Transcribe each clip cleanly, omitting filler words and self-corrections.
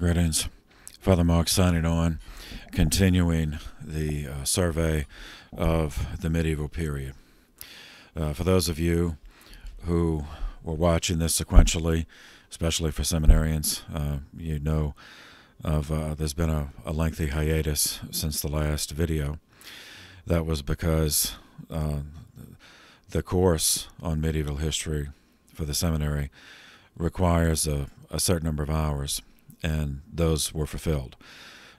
Greetings. Father Mark signing on, continuing the survey of the medieval period. For those of you who were watching this sequentially, especially for seminarians, you know there's been a lengthy hiatus since the last video. That was because the course on medieval history for the seminary requires a certain number of hours, and those were fulfilled.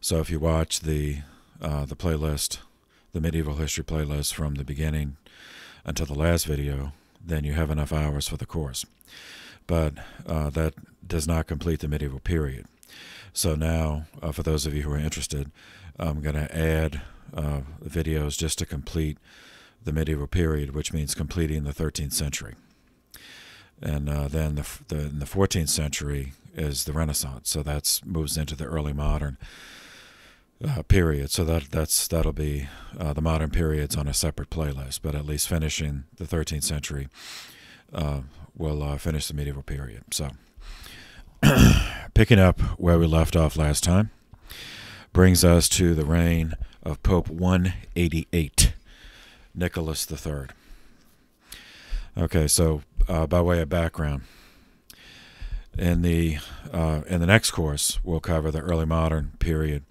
So if you watch the playlist, the medieval history playlist from the beginning until the last video, then you have enough hours for the course. But that does not complete the medieval period. So now, for those of you who are interested, I'm going to add videos just to complete the medieval period, which means completing the 13th century. And then in the 14th century is the Renaissance, so that moves into the early modern period. So that'll be the modern periods on a separate playlist, but at least finishing the 13th century will finish the medieval period. So picking up where we left off last time brings us to the reign of Pope 188, Nicholas III. Okay, so by way of background, in the next course we'll cover the early modern period.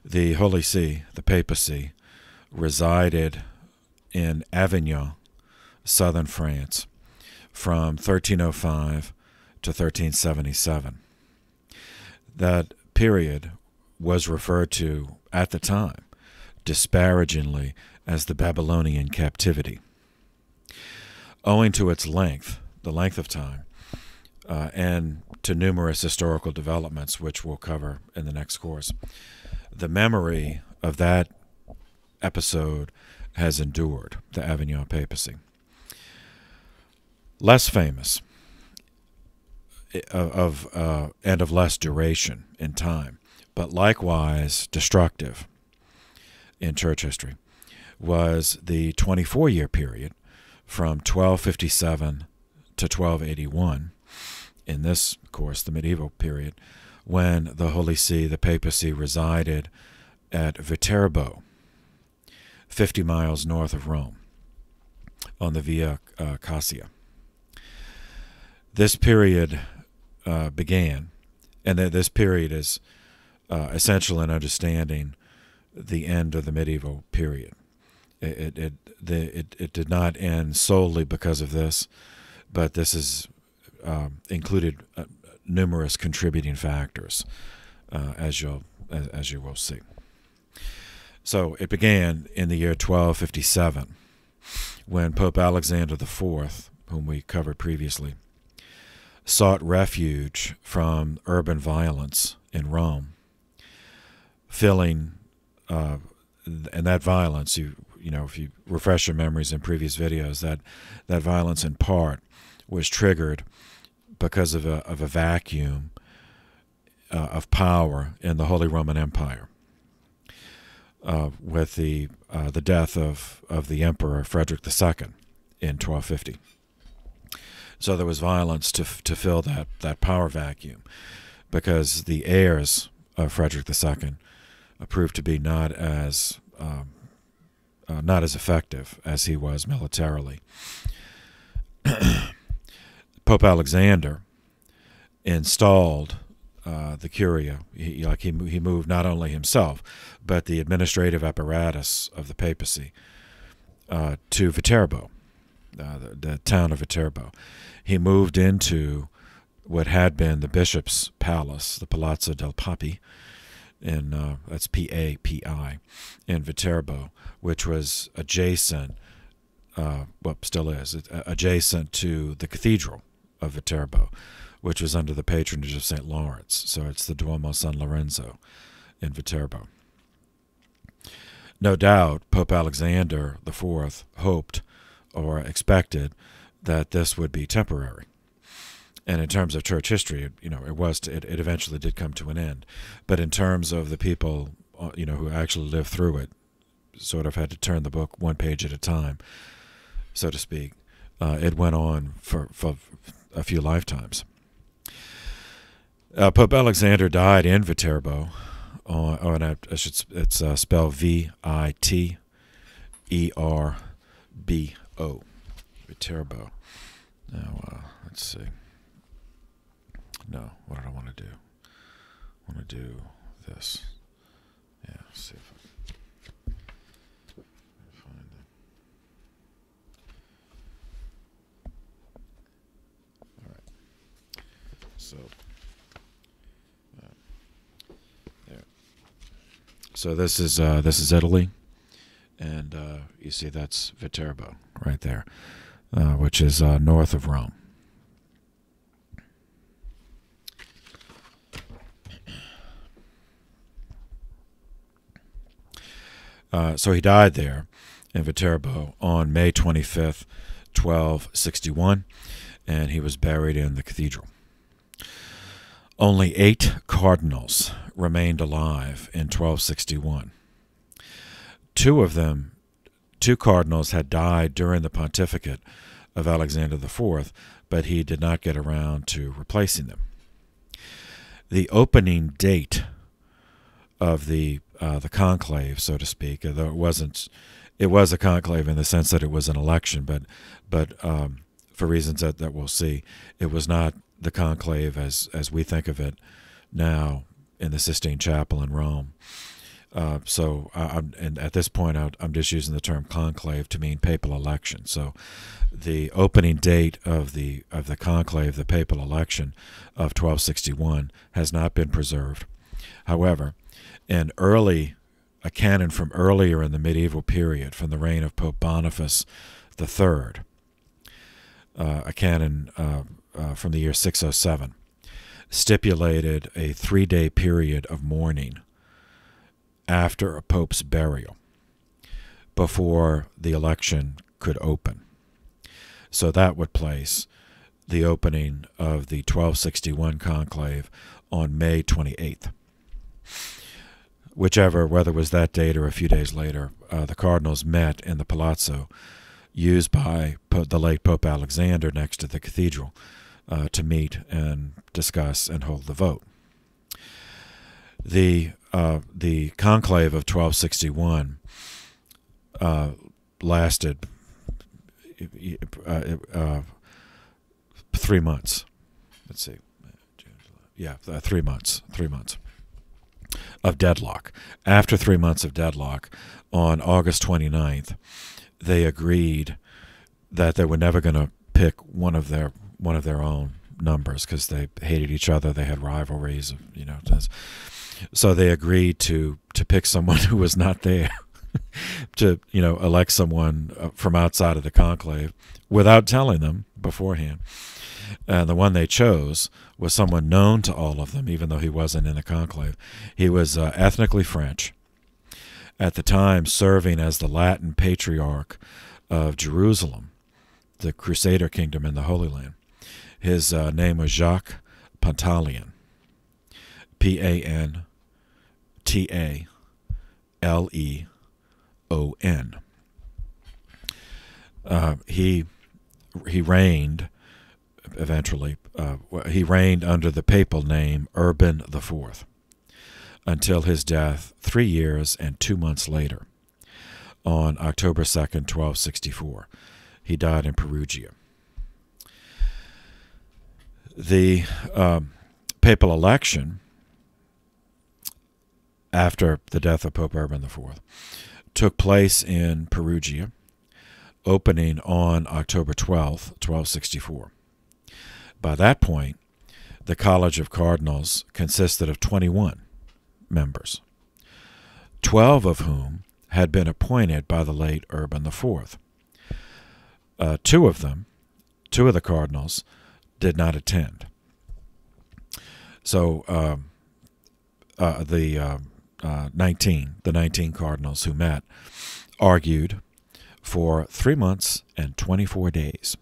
The Holy See, the papacy, resided in Avignon, southern France, from 1305 to 1377. That period was referred to at the time disparagingly as the Babylonian captivity. Owing to its length, the length of time, and to numerous historical developments, which we'll cover in the next course, the memory of that episode has endured, the Avignon papacy. Less famous and of less duration in time, but likewise destructive in church history, was the 24-year period from 1257 to 1281, in this course, the medieval period, when the Holy See, the papacy, resided at Viterbo, 50 miles north of Rome, on the Via Cassia. This period began, and this period is essential in understanding the end of the medieval period. It did not end solely because of this, but this is included numerous contributing factors, as you will see. So it began in the year 1257, when Pope Alexander IV, whom we covered previously, sought refuge from urban violence in Rome, feeling, and that violence, you know, if you refresh your memories in previous videos, that violence in part was triggered because of a vacuum of power in the Holy Roman Empire, with the death of the Emperor Frederick II in 1250. So there was violence to fill that power vacuum, because the heirs of Frederick II proved to be not as effective as he was militarily. Pope Alexander installed the Curia. He moved not only himself, but the administrative apparatus of the papacy to Viterbo, the town of Viterbo. He moved into what had been the bishop's palace, the Palazzo del Papi, that's P-A-P-I, in Viterbo, which was adjacent, still is, adjacent to the cathedral of Viterbo, which was under the patronage of St. Lawrence. So it's the Duomo San Lorenzo in Viterbo. No doubt Pope Alexander IV hoped or expected that this would be temporary. And in terms of church history, it eventually did come to an end. But in terms of the people, who actually lived through it, sort of had to turn the book one page at a time, so to speak. It went on for a few lifetimes. Pope Alexander died in Viterbo. It's spelled Viterbo. Viterbo. Now, let's see. No, what did I want to do? I want to do this. Yeah, let's see if I can find it. All right. So, there. So this is Italy, and you see that's Viterbo right there, which is north of Rome. So he died there in Viterbo on May 25th, 1261, and he was buried in the cathedral. Only 8 cardinals remained alive in 1261. Two cardinals had died during the pontificate of Alexander IV, but he did not get around to replacing them. The opening date of the conclave, so to speak, although it was a conclave in the sense that it was an election, but for reasons that we'll see, it was not the conclave as we think of it now in the Sistine Chapel in Rome. And at this point, I'm just using the term conclave to mean papal election. So, the opening date of the conclave, the papal election of 1261, has not been preserved. However, a canon from earlier in the medieval period, from the reign of Pope Boniface III, a canon from the year 607, stipulated a 3-day period of mourning after a pope's burial before the election could open. So that would place the opening of the 1261 conclave on May 28th. Whether it was that date or a few days later, the cardinals met in the palazzo used by the late Pope Alexander next to the cathedral to meet and discuss and hold the vote. The conclave of 1261 lasted 3 months. Let's see. Yeah, 3 months. 3 months of deadlock. After 3 months of deadlock, on August 29th, they agreed that they were never going to pick one of their own numbers because they hated each other. They had rivalries, so they agreed to pick someone who was not there, to elect someone from outside of the conclave without telling them beforehand. And the one they chose was someone known to all of them, even though he wasn't in the conclave. He was ethnically French, at the time serving as the Latin Patriarch of Jerusalem, the Crusader kingdom in the Holy Land. His name was Jacques Pantaleon, Pantaleon. He reigned eventually. He reigned under the papal name Urban IV until his death 3 years and 2 months later, on October 2nd, 1264. He died in Perugia. The papal election after the death of Pope Urban IV took place in Perugia, opening on October 12th, 1264. By that point, the College of Cardinals consisted of 21 members, 12 of whom had been appointed by the late Urban IV. Two of the cardinals, did not attend. So the 19 cardinals who met argued for 3 months and 24 days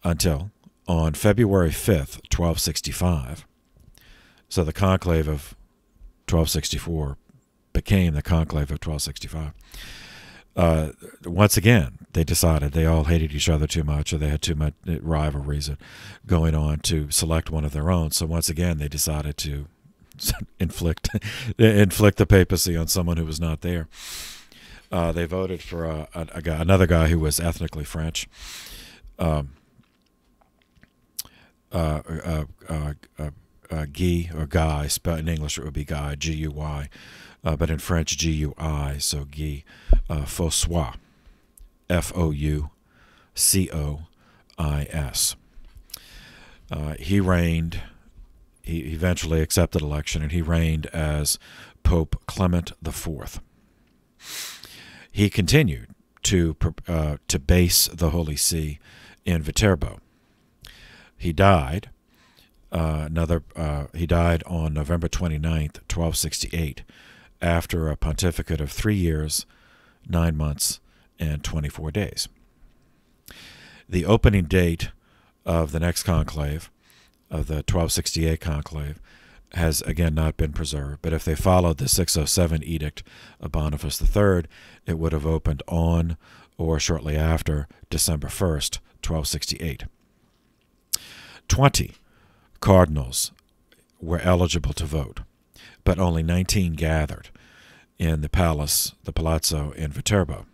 until on February 5th, 1265, so the conclave of 1264 became the conclave of 1265. Once again, they decided they all hated each other too much, or they had too much rivalries going on to select one of their own. So once again, they decided to inflict the papacy on someone who was not there. They voted for another guy who was ethnically French. Guy or Guy, spelled in English it would be Guy, G-U-Y, but in French G-U-I, so Guy Faucois, F-O-U-C-O-I-S. He reigned. He eventually accepted election, and he reigned as Pope Clement IV. He continued to base the Holy See in Viterbo. He died. He died on November 29th, 1268, after a pontificate of 3 years, 9 months, and 24 days. The opening date of the next conclave, of the 1268 conclave, has again not been preserved, but if they followed the 607 edict of Boniface III, it would have opened on or shortly after December 1st, 1268. 20 cardinals were eligible to vote, but only 19 gathered in the Palazzo in Viterbo.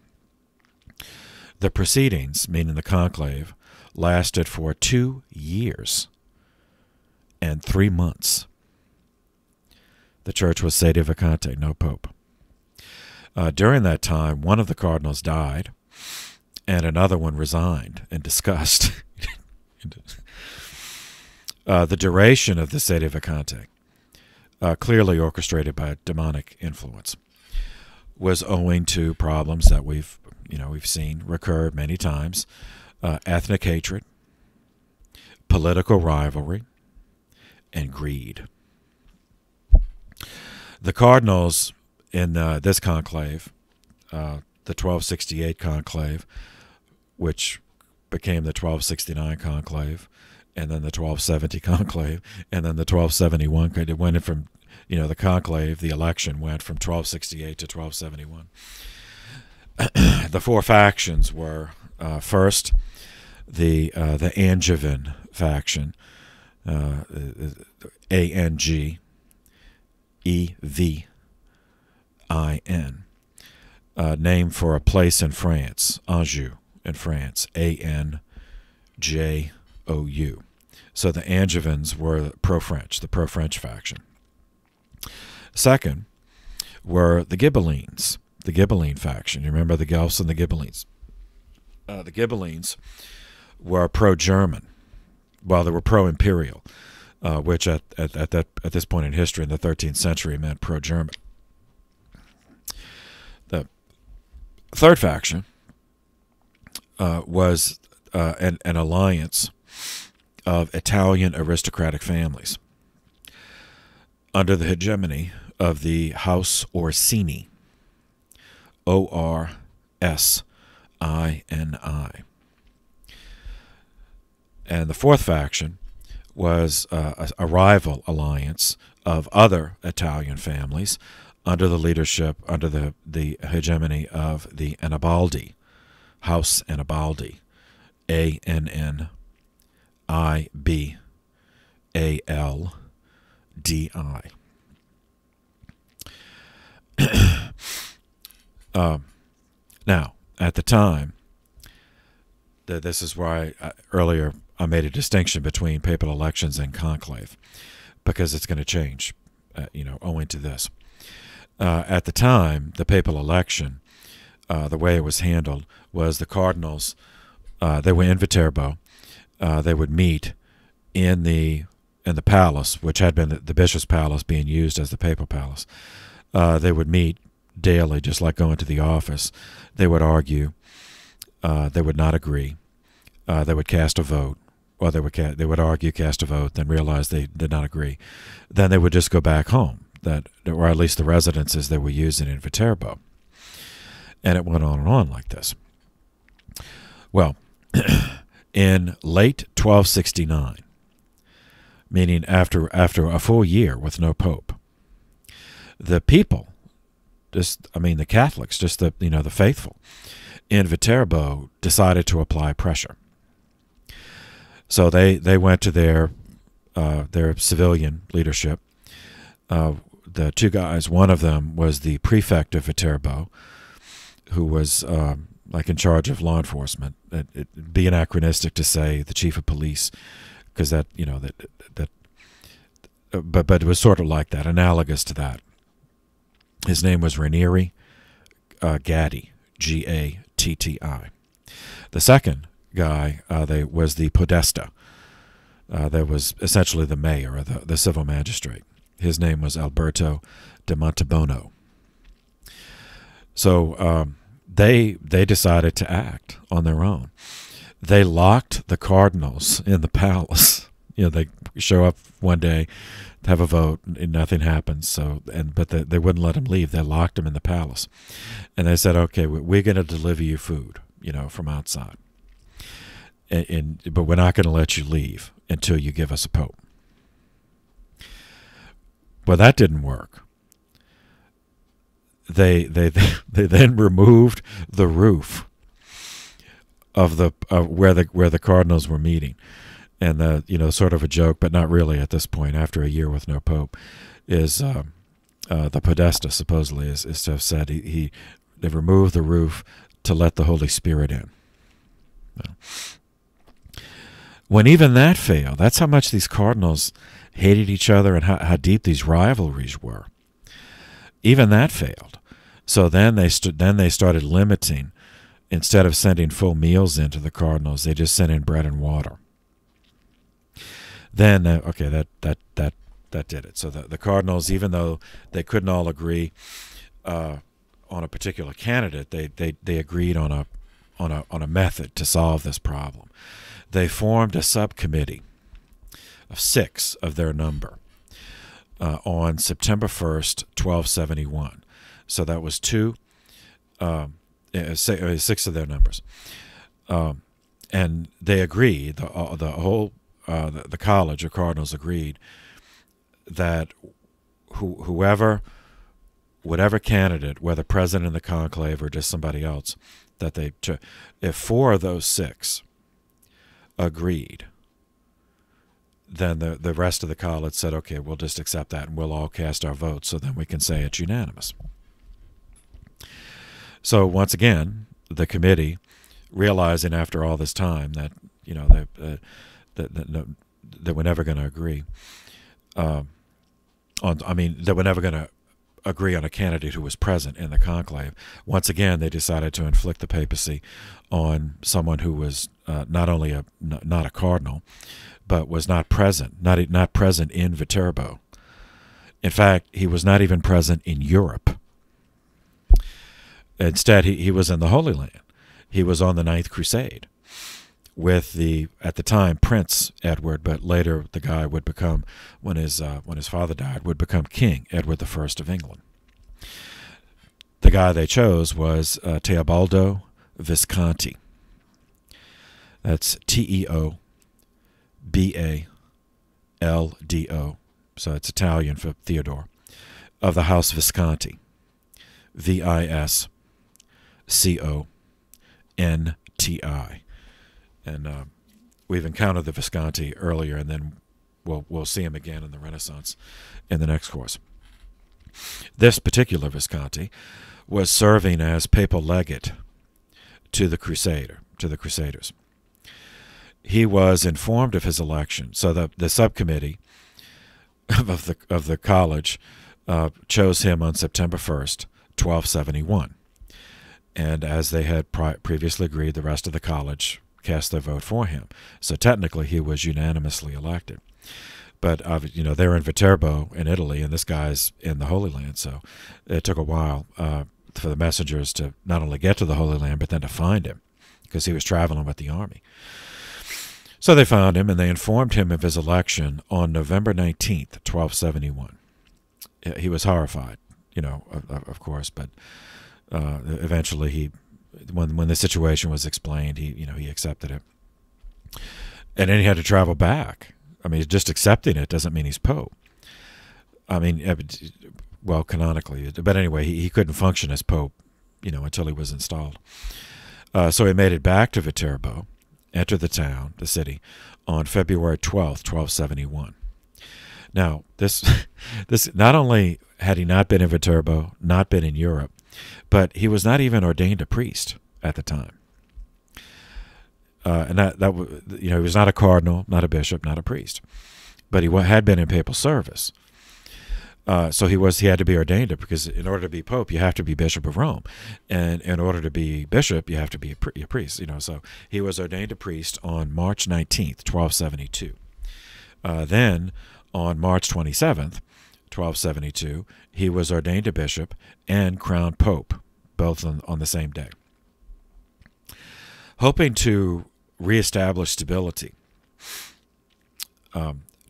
The proceedings, meaning the conclave, lasted for 2 years and 3 months. The church was sede vacante, no pope. During that time, one of the cardinals died, and another one resigned in disgust. The duration of the sede vacante, clearly orchestrated by a demonic influence, was owing to problems that we've seen recur many times: ethnic hatred, political rivalry, and greed. The cardinals in this conclave, the 1268 conclave, which became the 1269 conclave, and then the 1270 conclave, and then the 1271. It went from, the conclave, the election went from 1268 to 1271. The four factions were, first, the Angevin faction, A-N-G-E-V-I-N, named for a place in France, Anjou in France, A-N-J-O-U. So the Angevins were pro-French, the pro-French faction. Second were the Ghibellines, the Ghibelline faction. You remember the Guelphs and the Ghibellines? The Ghibellines were pro-German, while they were pro-imperial, which at this point in history, in the 13th century, meant pro-German. The third faction was an alliance of Italian aristocratic families under the hegemony of the House Orsini, O-R-S-I-N-I. And the fourth faction was a rival alliance of other Italian families under the leadership, under the hegemony of the Annibaldi, House Annibaldi, A-N-N-I-B-A-L-D-I. Now, at the time, this is why earlier I made a distinction between papal elections and conclave, because it's going to change, owing to this. At the time, the papal election, the way it was handled was the cardinals, they were in Viterbo. They would meet in the palace, which had been the bishop's palace being used as the papal palace. They would meet daily, just like going to the office. They would argue. They would not agree. They would cast a vote. Well, they would argue, cast a vote, then realize they did not agree. Then they would just go back home, or at least the residences they were using in Viterbo. And it went on and on like this. Well, in late 1269, meaning after a full year with no pope, the people the Catholics, just the faithful in Viterbo decided to apply pressure. So they went to their civilian leadership. The two guys, one of them was the prefect of Viterbo, who was in charge of law enforcement. It'd be anachronistic to say the chief of police, because but it was sort of like that, analogous to that. His name was Ranieri Gatti, Gatti. The second guy was the podesta. That was essentially the mayor, or the civil magistrate. His name was Alberto de Montebono. So they decided to act on their own. They locked the cardinals in the palace. They show up one day, have a vote, and nothing happens. But they wouldn't let them leave. They locked them in the palace, and they said, "Okay, we're going to deliver you food, from outside, but we're not going to let you leave until you give us a pope." Well, that didn't work. They then removed the roof of where the cardinals were meeting, and sort of a joke, but not really at this point. After a year with no pope, is the podesta supposedly is to have said they removed the roof to let the Holy Spirit in. When even that failed, that's how much these cardinals hated each other and how deep these rivalries were. Even that failed. So then they started limiting. Instead of sending full meals into the cardinals, they just sent in bread and water. Then that did it. So the cardinals, even though they couldn't all agree on a particular candidate, they agreed on a method to solve this problem. They formed a subcommittee of 6 of their number on September 1st, 1271. So that was 6 of their numbers, and they agreed. The college of cardinals agreed that whatever candidate, whether president of the conclave or just somebody else, if 4 of those 6 agreed, then the rest of the college said, okay, we'll just accept that and we'll all cast our votes, so then we can say it's unanimous. So once again, the committee, realizing after all this time that that we're never going to agree that we're never going to agree on a candidate who was present in the conclave. Once again, they decided to inflict the papacy on someone who was not only not a cardinal, but was not present in Viterbo. In fact, he was not even present in Europe. Instead, he was in the Holy Land. He was on the Ninth Crusade with at the time, Prince Edward, but later the guy would become, when his father died, would become King Edward I of England. The guy they chose was Teobaldo Visconti. That's Teobaldo. So it's Italian for Theodore, of the House Visconti. Visconti. And we've encountered the Visconti earlier, and then we'll see him again in the Renaissance in the next course. This particular Visconti was serving as papal legate to the Crusaders. He was informed of his election, so the subcommittee of the college chose him on September 1st, 1271. And as they had previously agreed, the rest of the college cast their vote for him. So technically, he was unanimously elected. But they're in Viterbo in Italy, and this guy's in the Holy Land. So it took a while for the messengers to not only get to the Holy Land, but then to find him, because he was traveling with the army. So they found him, and they informed him of his election on November 19th, 1271. He was horrified, of course, but eventually when the situation was explained, he accepted it. And then he had to travel back. I mean, just accepting it doesn't mean he's Pope. I mean, well, canonically. But anyway, he couldn't function as Pope, until he was installed. So he made it back to Viterbo, entered the city, on February 12th, 1271. Now, this not only had he not been in Viterbo, not been in Europe, but he was not even ordained a priest at the time. And he was not a cardinal, not a bishop, not a priest, but he had been in papal service. So he had to be ordained, because in order to be pope, you have to be bishop of Rome, and in order to be bishop, you have to be a priest. So he was ordained a priest on March 19th, 1272. Then on March 27th, 1272, he was ordained a bishop and crowned pope, both on the same day. Hoping to reestablish stability,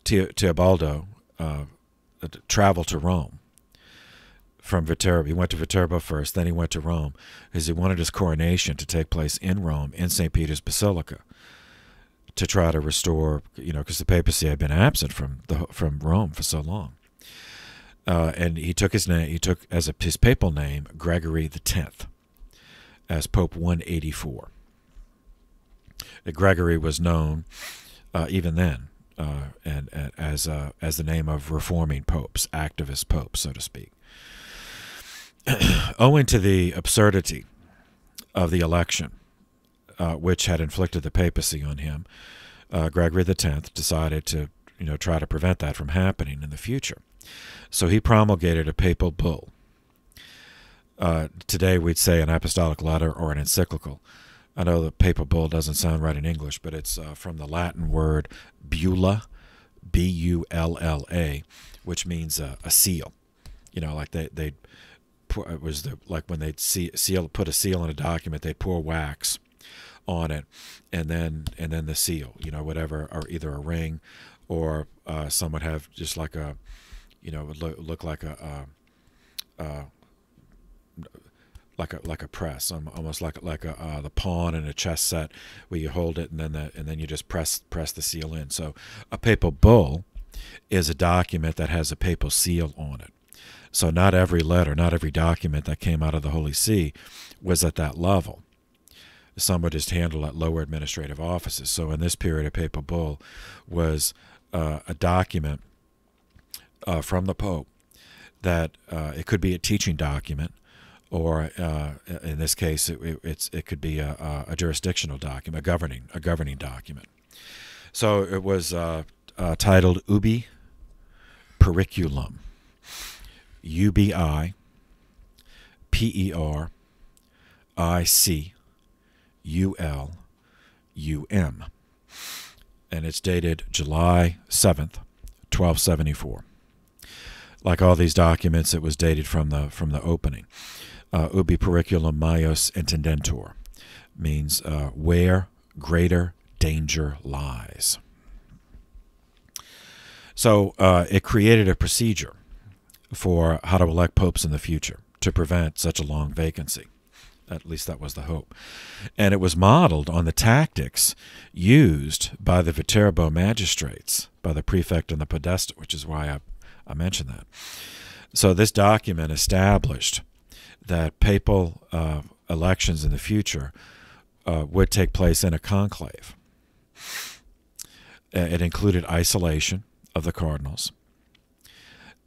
Teobaldo traveled to Rome from Viterbo. He went to Viterbo first, then he went to Rome, because he wanted his coronation to take place in Rome, in St. Peter's Basilica, to try to restore, because the papacy had been absent from Rome for so long. And he took his name. He took as his papal name Gregory X, as Pope 184. Gregory was known even then. And as the name of reforming popes, activist popes, so to speak. Owing to the absurdity of the election, which had inflicted the papacy on him, Gregory X decided to, try to prevent that from happening in the future. So he promulgated a papal bull. Today we'd say an apostolic letter or an encyclical. I know the papal bull doesn't sound right in English, but it's from the Latin word bulla, B-U-L-L-A, which means a seal. Like it was like when they'd put a seal in a document, they'd pour wax on it, and then the seal, whatever, or either a ring, or some would have just like a, would look like like a press, almost like the pawn in a chess set, where you hold it and then you just press the seal in. So a papal bull is a document that has a papal seal on it. So not every letter, not every document that came out of the Holy See was at that level. Some were just handled at lower administrative offices. So in this period, a papal bull was a document from the Pope that it could be a teaching document, or in this case, it could be a jurisdictional document, a governing document. So it was titled Ubi Periculum, UBI-PERICULUM, and it's dated July 7th, 1274. Like all these documents, it was dated from the opening. Ubi periculum maius intendentur means where greater danger lies. So it created a procedure for how to elect popes in the future to prevent such a long vacancy. At least that was the hope. And it was modeled on the tactics used by the Viterbo magistrates, by the prefect and the podesta, which is why I mentioned that. So this document established that papal elections in the future would take place in a conclave. It included isolation of the cardinals.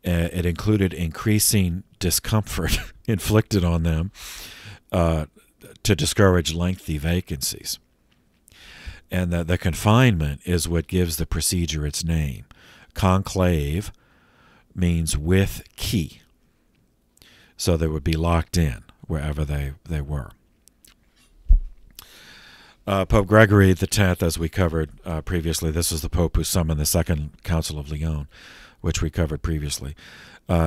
It included increasing discomfort inflicted on them to discourage lengthy vacancies. And the confinement is what gives the procedure its name. Conclave means with key. So they would be locked in wherever they were. Pope Gregory X, as we covered previously, this is the Pope who summoned the Second Council of Lyon, which we covered previously.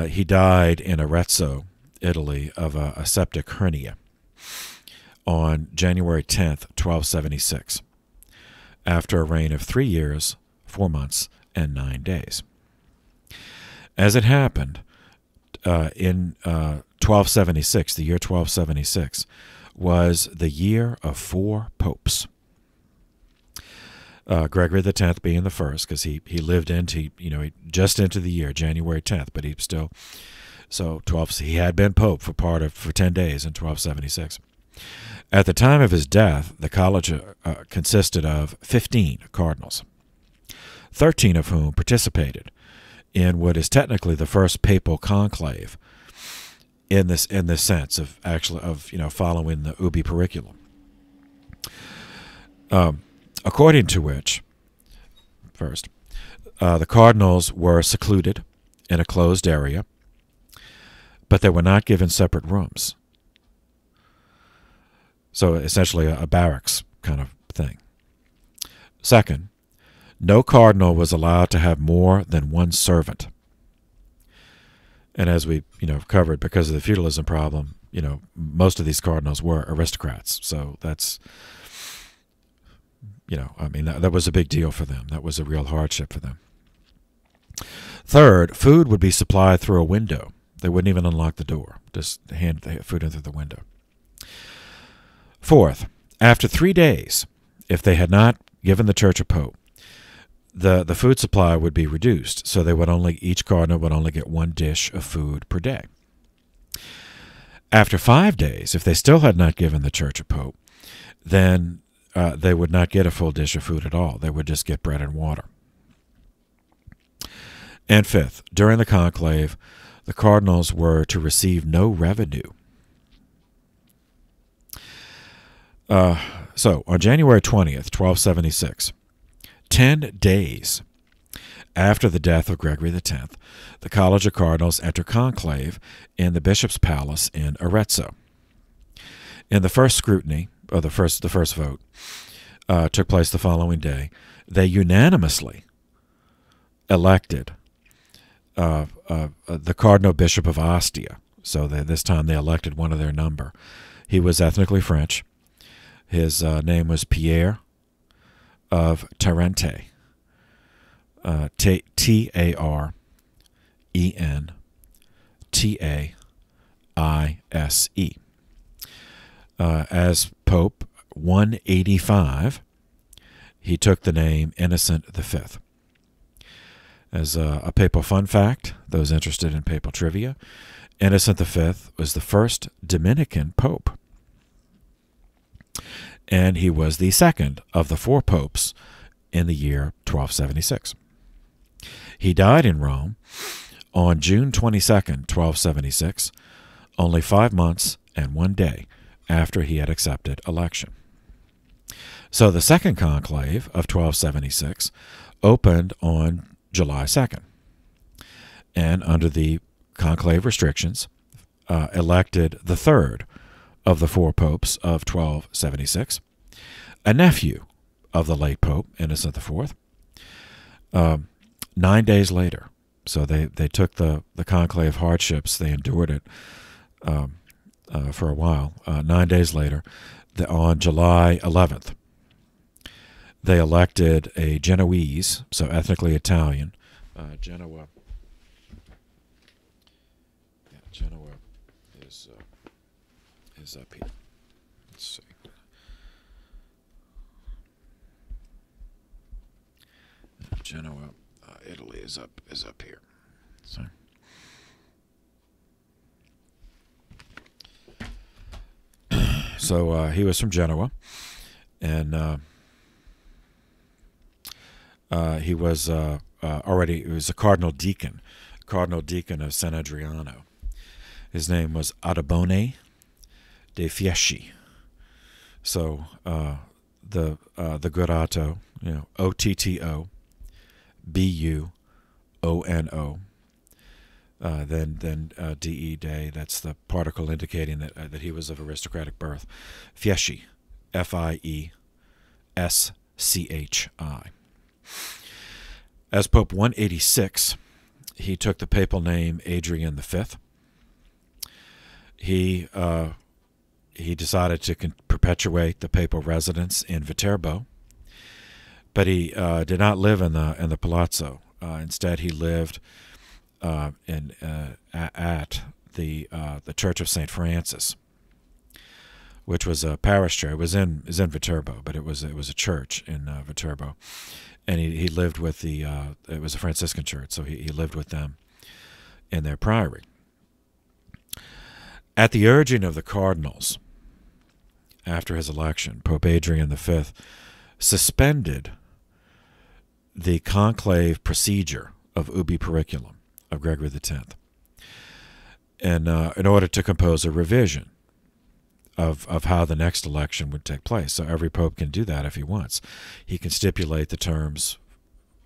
He died in Arezzo, Italy, of a septic hernia on January 10th, 1276, after a reign of 3 years, 4 months, and 9 days. As it happened, in 1276, the year 1276, was the year of 4 popes. Gregory X being the first, because he lived into, just into the year, January 10th, but he still So he had been pope for 10 days in 1276. At the time of his death, the college consisted of 15 cardinals, 13 of whom participated in what is technically the first papal conclave in this sense of following the Ubi Periculum. According to which, first, the cardinals were secluded in a closed area, but they were not given separate rooms. So essentially a barracks kind of thing. Second, no cardinal was allowed to have more than one servant. And as we covered, because of the feudalism problem, most of these cardinals were aristocrats. So that's, that was a big deal for them. That was a real hardship for them. Third, food would be supplied through a window. They wouldn't even unlock the door, just hand the food in through the window. Fourth, after 3 days, if they had not given the church a pope, the food supply would be reduced, so each cardinal would only get 1 dish of food per day. After 5 days, if they still had not given the church a pope, then they would not get a full dish of food at all. They would just get bread and water. And fifth, during the conclave, the cardinals were to receive no revenue. So, on January 20th, 1276, 10 days after the death of Gregory X, the College of Cardinals entered conclave in the bishop's palace in Arezzo. In the first scrutiny, or the first vote, took place the following day. They unanimously elected the Cardinal Bishop of Ostia. So this time they elected one of their number. He was ethnically French. His name was Pierre of Tarente. Tarentaise. As Pope 185, he took the name Innocent V. As a papal fun fact, those interested in papal trivia, Innocent V was the first Dominican pope. And he was the second of the 4 popes in the year 1276. He died in Rome on June 22nd, 1276, only 5 months and 1 day after he had accepted election. So the second conclave of 1276 opened on July 2nd, and under the conclave restrictions, elected the third of the 4 popes of 1276, a nephew of the late Pope, Innocent IV, 9 days later. So they took the conclave hardships, they endured it for a while. 9 days later, on July 11th, they elected a Genoese, so ethnically Italian, Genoa. Yeah, Genoa is up here. Let's see. Genoa, Italy is up here. So he was from Genoa, and he was he was a cardinal deacon of San Adriano. His name was Ottobone de Fieschi. So the good Otto, Otto Buono. Then de, that's the particle indicating that he was of aristocratic birth. Fieschi, Fieschi. As Pope 186, he took the papal name Adrian V. He decided to perpetuate the papal residence in Viterbo, but he did not live in the Palazzo. Instead, he lived at the Church of St. Francis, which was a parish church. It was in Viterbo, but it was a church in Viterbo, and he lived with it was a Franciscan church, so he lived with them in their priory. At the urging of the cardinals, after his election, Pope Adrian V suspended the conclave procedure of Ubi Periculum of Gregory X, and in order to compose a revision of how the next election would take place. So every pope can do that if he wants. He can stipulate the terms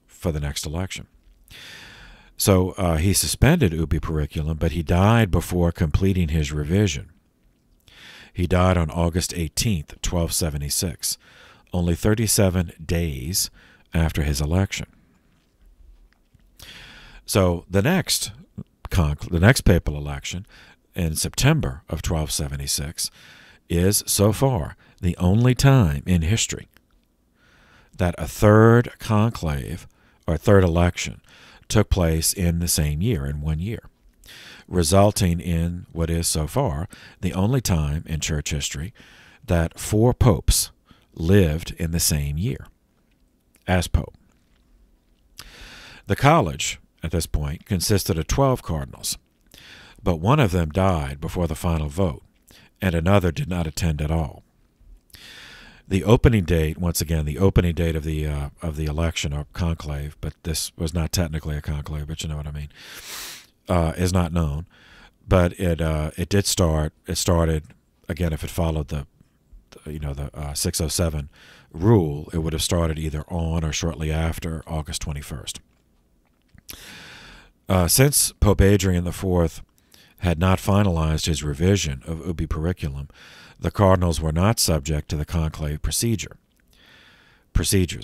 for the next election. So he suspended Ubi Periculum, but he died before completing his revision. He died on August 18th, 1276, only 37 days after his election. So the next papal election in September of 1276 is, so far, the only time in history that a third conclave or third election took place in the same year, in 1 year, resulting in what is, so far, the only time in church history that 4 popes lived in the same year as pope. The college, at this point, consisted of 12 cardinals, but one of them died before the final vote, and another did not attend at all. The opening date, once again, the opening date of the election or conclave, but this was not technically a conclave, but you know what I mean, is not known. But it did start. It started again. If it followed the 607 rule, it would have started either on or shortly after August 21st. Since Pope Adrian IV had not finalized his revision of Ubi Periculum, the cardinals were not subject to the conclave procedures,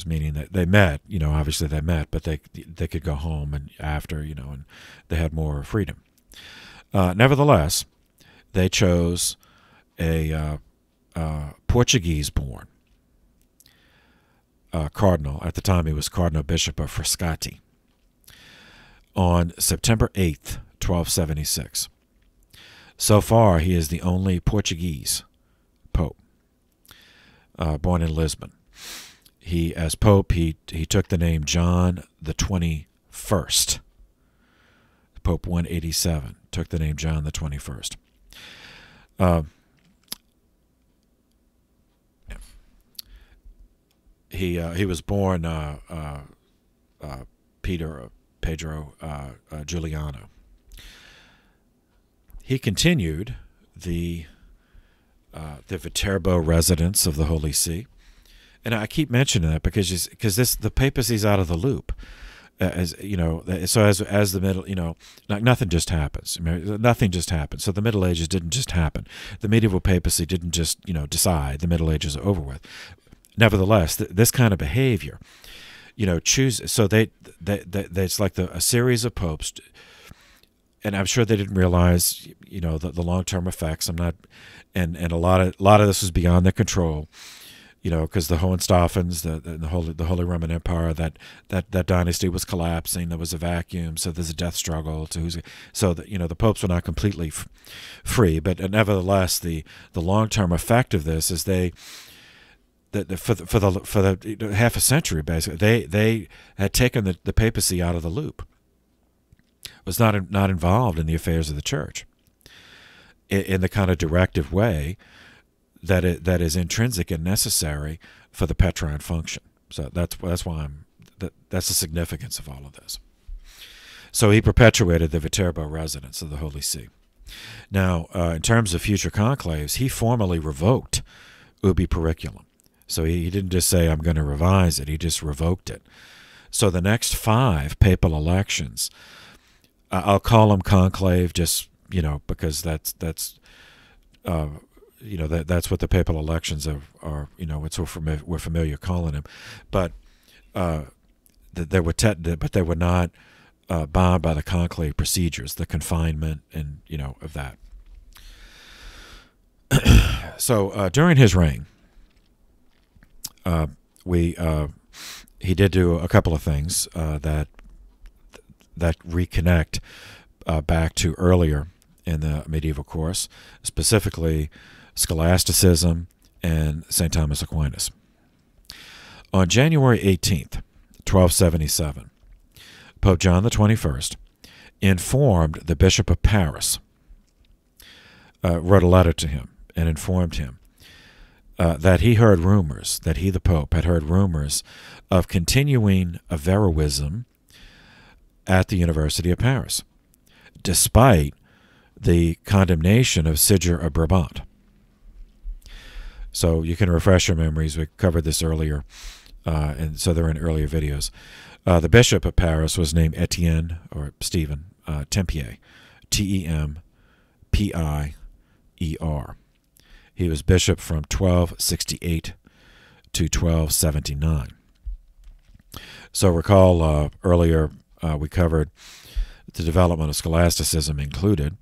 meaning that they met, obviously they met, but they could go home and after, and they had more freedom. Nevertheless, they chose a Portuguese-born cardinal. At the time, he was Cardinal Bishop of Frascati. On September 8th, 1276. So far, he is the only Portuguese pope born in Lisbon. As pope, he took the name John the 21st. Pope 187 took the name John the 21st. He was born Pedro Giuliano. He continued the Viterbo residence of the Holy See, and I keep mentioning that because the papacy's out of the loop, as you know. So as the middle, nothing just happens. Nothing just happens. So the Middle Ages didn't just happen. The medieval papacy didn't just decide the Middle Ages are over with. Nevertheless, this kind of behavior, choose. So it's like a series of popes. And I'm sure they didn't realize, the long-term effects. And a lot of this was beyond their control, because the Hohenstaufens, the Holy Roman Empire, that dynasty was collapsing. There was a vacuum, so there's a death struggle the popes were not completely free. But nevertheless, the long-term effect of this is for the half a century basically they had taken the papacy out of the loop. Was not involved in the affairs of the church in the kind of directive way that is intrinsic and necessary for the Petrine function. So that's why that's the significance of all of this. So he perpetuated the Viterbo residence of the Holy See. Now, in terms of future conclaves, he formally revoked Ubi Periculum. So he didn't just say, I'm going to revise it. He just revoked it. So the next 5 papal elections, I'll call them conclave just, because that's what the papal elections are it's what we're familiar calling them. But they were not bound by the conclave procedures, the confinement and, of that. So during his reign, he did do a couple of things that reconnect back to earlier in the medieval course, specifically scholasticism and St. Thomas Aquinas. On January 18th, 1277, Pope John the 21st informed the Bishop of Paris wrote a letter to him and informed him that he heard rumors, that he, the Pope, had heard rumors of continuing Averroism at the University of Paris, despite the condemnation of Siger of Brabant. So you can refresh your memories. We covered this earlier, and so they're in earlier videos. The Bishop of Paris was named Etienne, or Stephen, Tempier, Tempier. He was bishop from 1268 to 1279. So recall earlier we covered the development of scholasticism included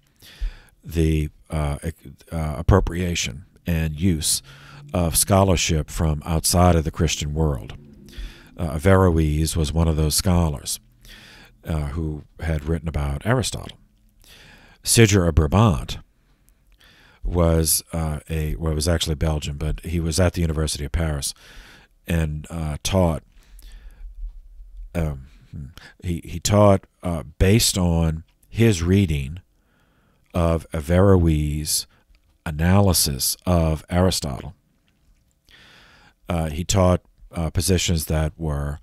the appropriation and use of scholarship from outside of the Christian world. Averroes was one of those scholars who had written about Aristotle. Siger of Brabant was was actually Belgian, but he was at the University of Paris and taught. He taught based on his reading of Averroes' analysis of Aristotle. He taught positions that were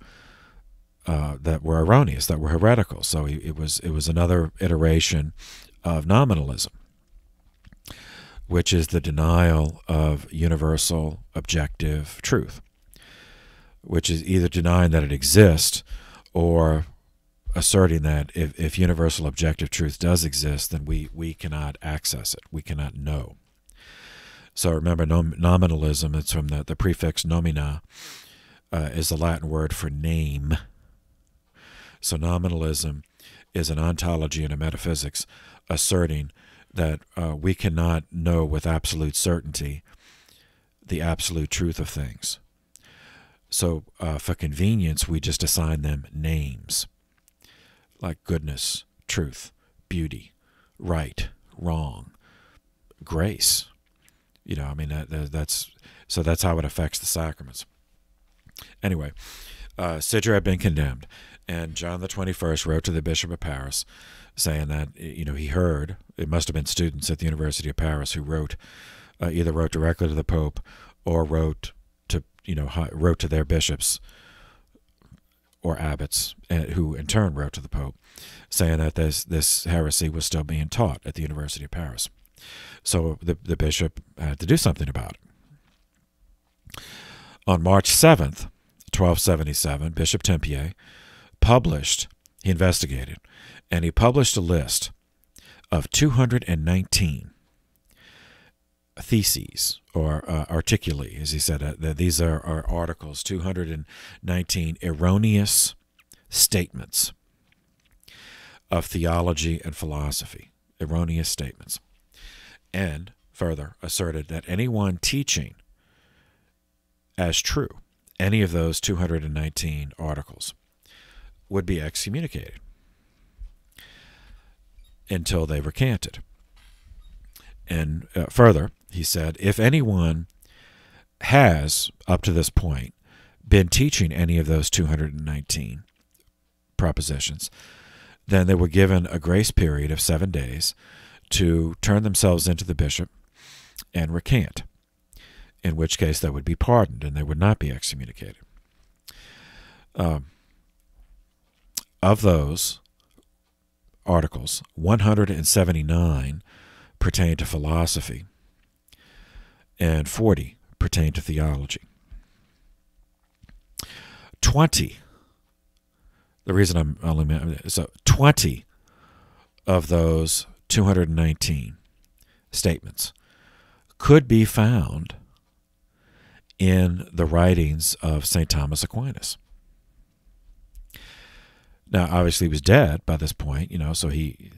erroneous, that were heretical. So it was another iteration of nominalism, which is the denial of universal objective truth, which is either denying that it exists or asserting that if universal objective truth does exist, then we cannot access it, we cannot know. So remember, nominalism, it's from the prefix nomina, is the Latin word for name. So nominalism is an ontology and a metaphysics asserting that we cannot know with absolute certainty the absolute truth of things. So for convenience, we just assign them names like goodness, truth, beauty, right, wrong, grace. You know, I mean, that's how it affects the sacraments. Anyway, Siger had been condemned, and John the 21st wrote to the Bishop of Paris saying that, you know, he heard, it must have been students at the University of Paris who wrote, either wrote directly to the Pope or wrote to their bishops or abbots, who in turn wrote to the Pope, saying that this heresy was still being taught at the University of Paris. So the bishop had to do something about it. On March 7th, 1277, Bishop Tempier he investigated, and he published a list of 219 theses, or articuli, as he said. These are articles, 219 erroneous statements of theology and philosophy, erroneous statements, and further asserted that anyone teaching as true any of those 219 articles would be excommunicated until they recanted. And further, he said, if anyone has, up to this point, been teaching any of those 219 propositions, then they were given a grace period of 7 days to turn themselves into the bishop and recant, in which case they would be pardoned and they would not be excommunicated. Of those articles, 179 pertain to philosophy and 40 pertain to theology. 20, the reason I'm only, so 20 of those 219 statements could be found in the writings of St. Thomas Aquinas. Now, obviously, he was dead by this point, you know, so he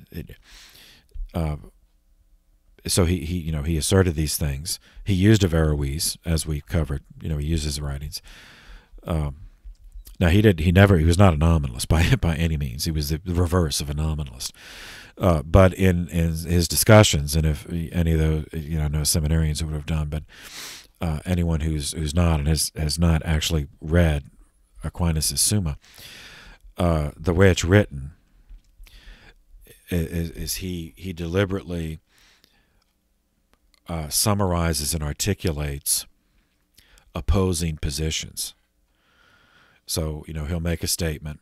asserted these things. He used Averroes, as we covered. You know, he used his writings. Now, he was not a nominalist by any means. He was the reverse of a nominalist. But in his discussions, and if any of those, you know, no seminarians would have done, but anyone who's not and has not actually read Aquinas' Summa, the way it's written is he deliberately summarizes and articulates opposing positions. So, he'll make a statement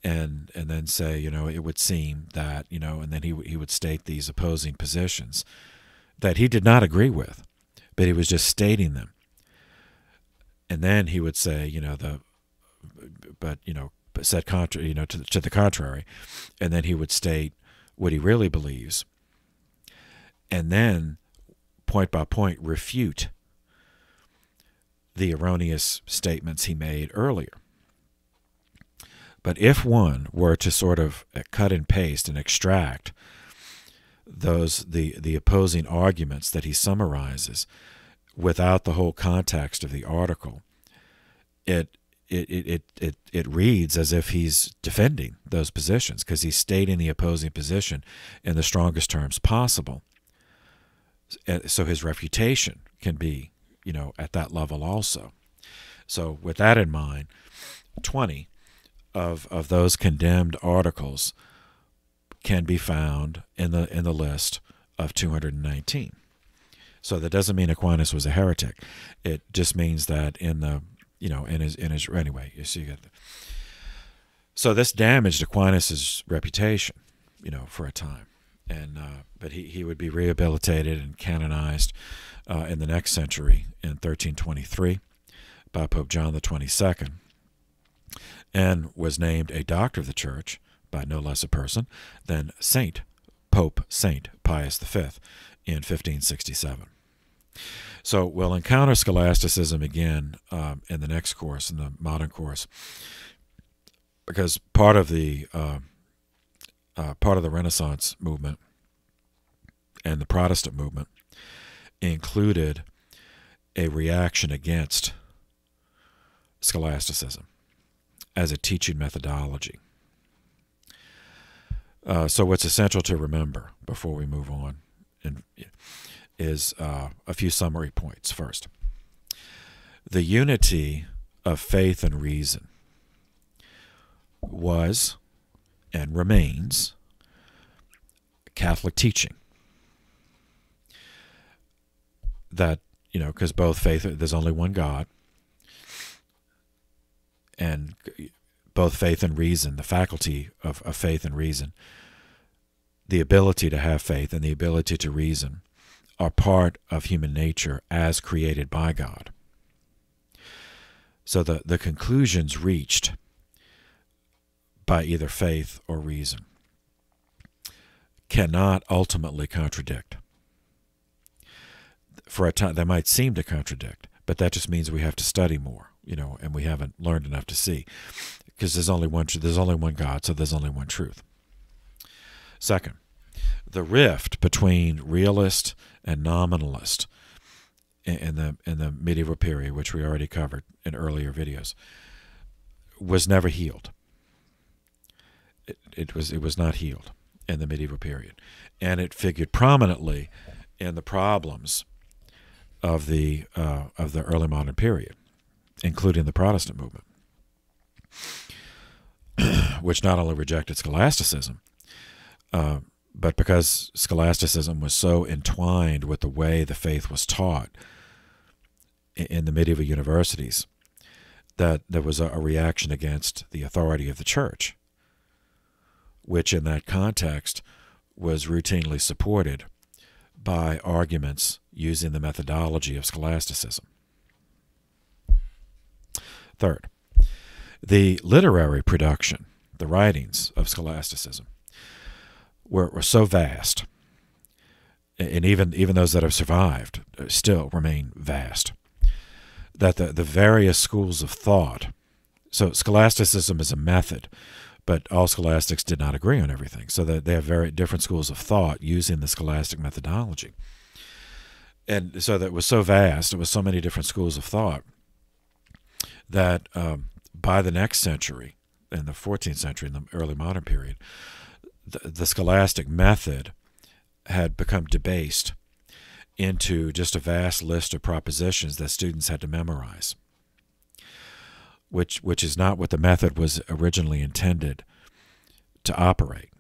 and then say, it would seem that, and then he would state these opposing positions that he did not agree with, but he was just stating them. And then he would say, said contrary, to the contrary, and then he would state what he really believes, and then point by point refute the erroneous statements he made earlier. But if one were to sort of cut and paste and extract the opposing arguments that he summarizes without the whole context of the article, it reads as if he's defending those positions, because he's stating the opposing position in the strongest terms possible. So his refutation can be, at that level also. So with that in mind, 20 of those condemned articles can be found in the list of 219. So that doesn't mean Aquinas was a heretic. It just means that in his anyway. So you get so this damaged Aquinas' reputation, for a time, and but he would be rehabilitated and canonized in the next century in 1323 by Pope John the 22nd, and was named a doctor of the Church by no less a person than Pope Saint Pius V in 1567. So we'll encounter scholasticism again in the next course, in the modern course, because part of the Renaissance movement and the Protestant movement included a reaction against scholasticism as a teaching methodology. So what's essential to remember before we move on is a few summary points. First, the unity of faith and reason was and remains Catholic teaching. That, because both faith, there's only one God, and both faith and reason, the faculty of faith and reason, the ability to have faith and the ability to reason, are part of human nature as created by God. So the conclusions reached by either faith or reason cannot ultimately contradict. For a time, they might seem to contradict, but that just means we have to study more, and we haven't learned enough to see, because there's only one God, so there's only one truth. Second, the rift between realist and nominalist in the medieval period, which we already covered in earlier videos, was never healed. It was not healed in the medieval period, and it figured prominently in the problems of the early modern period, including the Protestant movement, which not only rejected scholasticism, but because scholasticism was so entwined with the way the faith was taught in the medieval universities, that there was a reaction against the authority of the church, which in that context was routinely supported by arguments using the methodology of scholasticism. Third, the literary production, the writings of scholasticism, were so vast, and even those that have survived still remain vast, that the various schools of thought, so scholasticism is a method, but all scholastics did not agree on everything, so that they have very different schools of thought using the scholastic methodology. And so that it was so vast, it was so many different schools of thought, that by the next century, in the 14th century, in the early modern period, the scholastic method had become debased into just a vast list of propositions that students had to memorize, which is not what the method was originally intended to operate.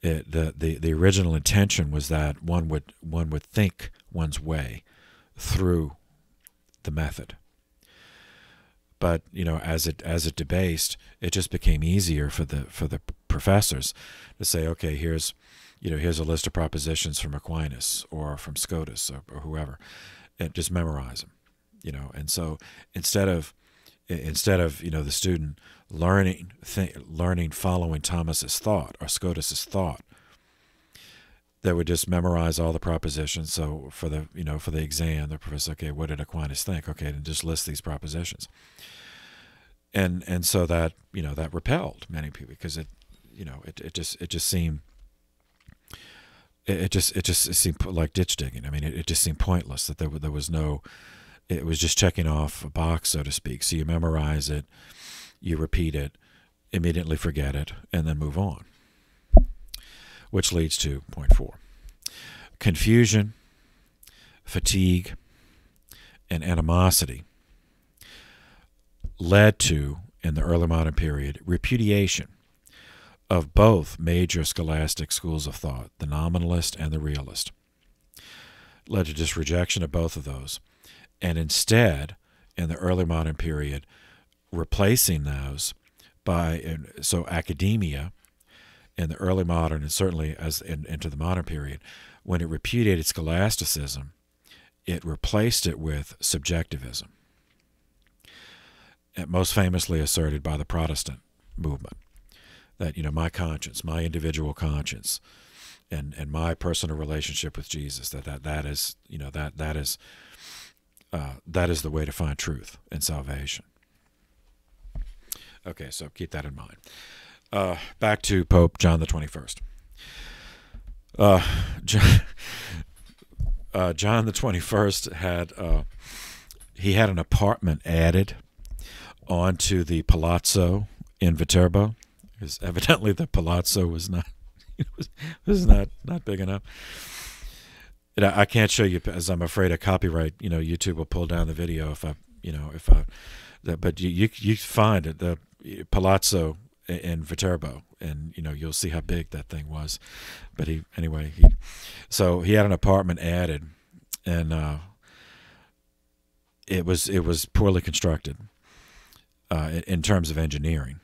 The original intention was that one would think one's way through the method. But as it debased, it just became easier for the professors to say, okay, here's a list of propositions from Aquinas or from Scotus or whoever, and just memorize them. And so instead of the student learning following Thomas's thought or Scotus's thought, they would just memorize all the propositions. So for the exam, the professor, okay, what did Aquinas think? Okay, and just list these propositions. And so that that repelled many people, because it just seemed like ditch digging. I mean, it just seemed pointless, that there was no. It was just checking off a box, so to speak. So you memorize it, you repeat it, immediately forget it, and then move on. Which leads to point 4. Confusion, fatigue, and animosity led to, in the early modern period, repudiation of both major scholastic schools of thought, the nominalist and the realist. Led to just rejection of both of those. And instead, in the early modern period, replacing those by, so academia in the early modern, and certainly into the modern period, when it repudiated scholasticism, it replaced it with subjectivism, and most famously asserted by the Protestant movement, that my conscience, my individual conscience, and my personal relationship with Jesus, that is the way to find truth and salvation. Okay, so keep that in mind. Back to Pope John the 21st. John the 21st had an apartment added onto the Palazzo in Viterbo, because evidently the Palazzo was not not big enough. I can't show you, as I'm afraid of copyright. YouTube will pull down the video but you find it, the Palazzo in Viterbo, and you'll see how big that thing was. But so he had an apartment added, and it was poorly constructed in terms of engineering.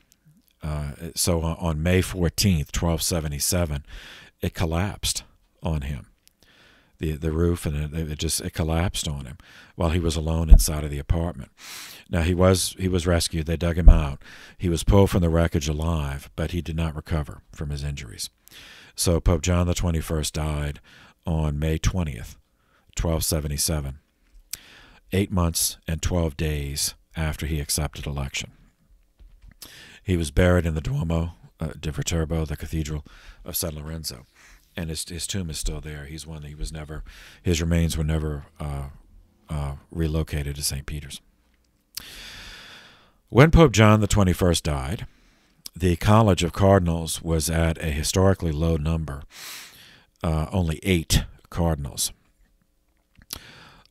So on May 14th, 1277, it collapsed on him. The roof, and it collapsed on him while he was alone inside of the apartment. Now he was rescued. They dug him out. He was pulled from the wreckage alive, but he did not recover from his injuries. So Pope John the 21st died on May 20th, 1277, 8 months and 12 days after he accepted election. He was buried in the Duomo di Viterbo, the Cathedral of San Lorenzo. And his tomb is still there. His remains were never relocated to St. Peter's. When Pope John the 21st died, the College of Cardinals was at a historically low number, only 8 cardinals.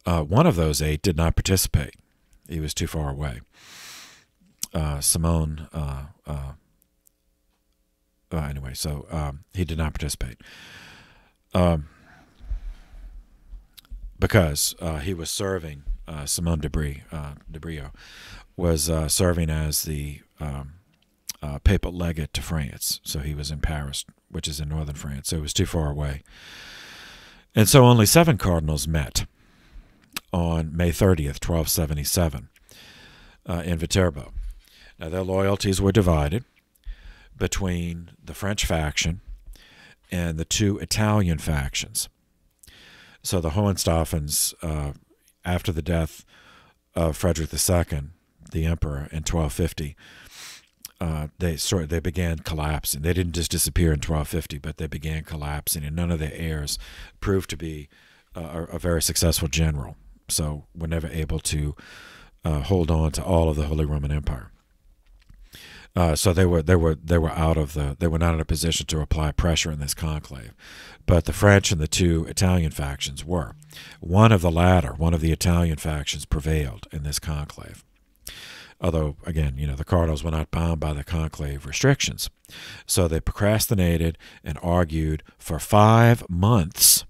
One of those 8 did not participate. He was too far away. Anyway, so he did not participate because he was serving. Simone de Brio was serving as the papal legate to France. So he was in Paris, which is in northern France. So it was too far away. And so only 7 cardinals met on May 30th, 1277, in Viterbo. Now, their loyalties were divided between the French faction and the 2 Italian factions. So the Hohenstaufens, after the death of Frederick II, the emperor, in 1250, they began collapsing. They didn't just disappear in 1250, but they began collapsing, and none of their heirs proved to be a very successful general. So were never able to hold on to all of the Holy Roman Empire. So they were not in a position to apply pressure in this conclave, but the French and the 2 Italian factions were. One of the Italian factions, prevailed in this conclave. Although, again, the cardinals were not bound by the conclave restrictions. So they procrastinated and argued for 5 months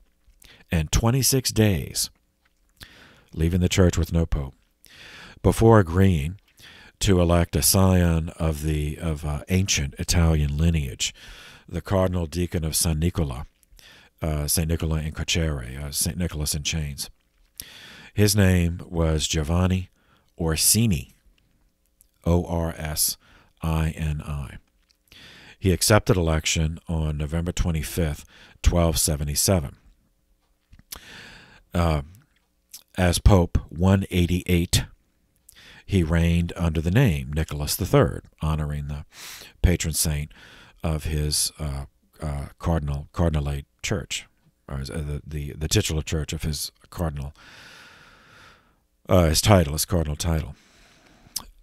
and 26 days, leaving the church with no pope, before agreeing to elect a scion of ancient Italian lineage, the cardinal deacon of San Nicola, St. Nicola in Carcere, St. Nicholas in Chains. His name was Giovanni Orsini, Orsini. He accepted election on November 25th, 1277. As Pope 188, he reigned under the name Nicholas III, honoring the patron saint of his cardinalate church, or the titular church of his cardinal, his cardinal title.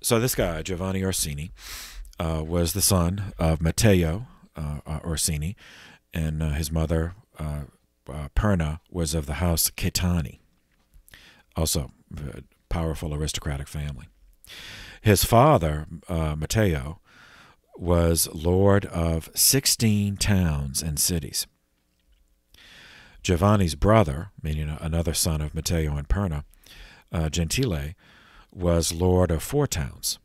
So this guy, Giovanni Orsini, was the son of Matteo Orsini, and his mother, Perna, was of the house Caetani, also a powerful aristocratic family. His father, Matteo, was lord of 16 towns and cities. Giovanni's brother, meaning another son of Matteo and Perna, Gentile, was lord of 4 towns.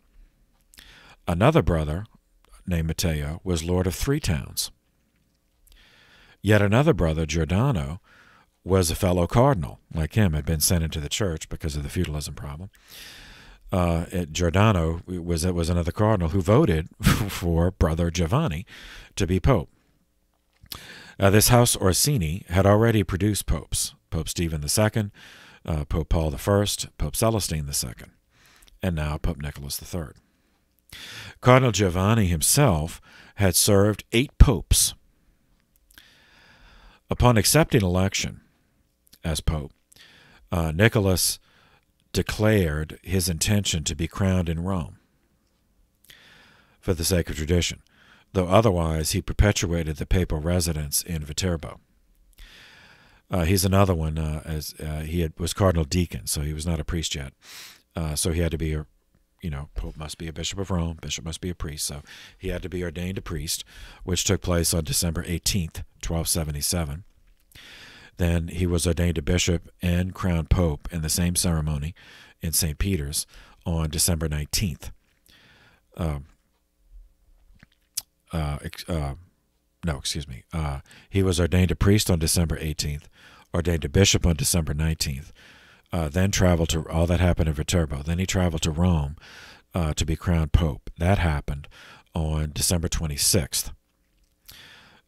Another brother, named Matteo, was lord of 3 towns. Yet another brother, Giordano, was a fellow cardinal, like him, had been sent into the church because of the feudalism problem. Giordano was another cardinal who voted for brother Giovanni to be pope. This house Orsini had already produced popes: Pope Stephen II, Pope Paul I, Pope Celestine II, and now Pope Nicholas III. Cardinal Giovanni himself had served 8 popes. Upon accepting election as pope, Nicholas declared his intention to be crowned in Rome for the sake of tradition, though otherwise he perpetuated the papal residence in Viterbo. He's another one, was cardinal deacon, so he was not a priest yet. So he had to be pope must be a bishop of Rome, bishop must be a priest, so he had to be ordained a priest, which took place on December 18th, 1277. Then he was ordained a bishop and crowned pope in the same ceremony in St. Peter's on December 19th. He was ordained a priest on December 18th, ordained a bishop on December 19th, then traveled to, all that happened in Viterbo. Then he traveled to Rome to be crowned pope. That happened on December 26th,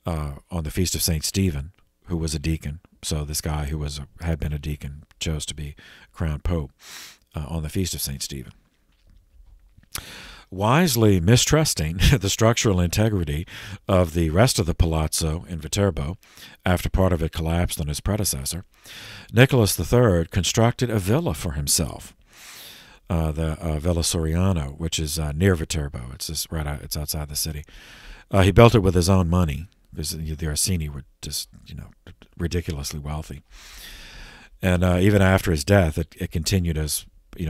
on the feast of St. Stephen, who was a deacon. So this guy who had been a deacon chose to be crowned pope on the feast of St. Stephen. Wisely mistrusting the structural integrity of the rest of the palazzo in Viterbo, after part of it collapsed on his predecessor, Nicholas III constructed a villa for himself, the Villa Soriano, which is near Viterbo. It's it's outside the city. He built it with his own money, because the Orsini were just ridiculously wealthy. And even after his death, it continued as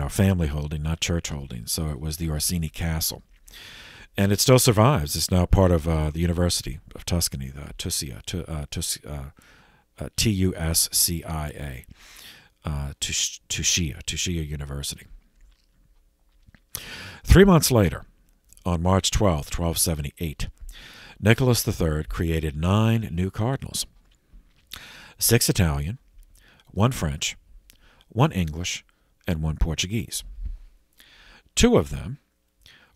family holding, not church holding. So it was the Orsini Castle, and it still survives. It's now part of the University of Tuscany, the Tuscia, Tuscia, Tuscia University. 3 months later, on March 12th, 1278, Nicholas III created 9 new cardinals: 6 Italian, 1 French, 1 English, and 1 Portuguese. 2 of them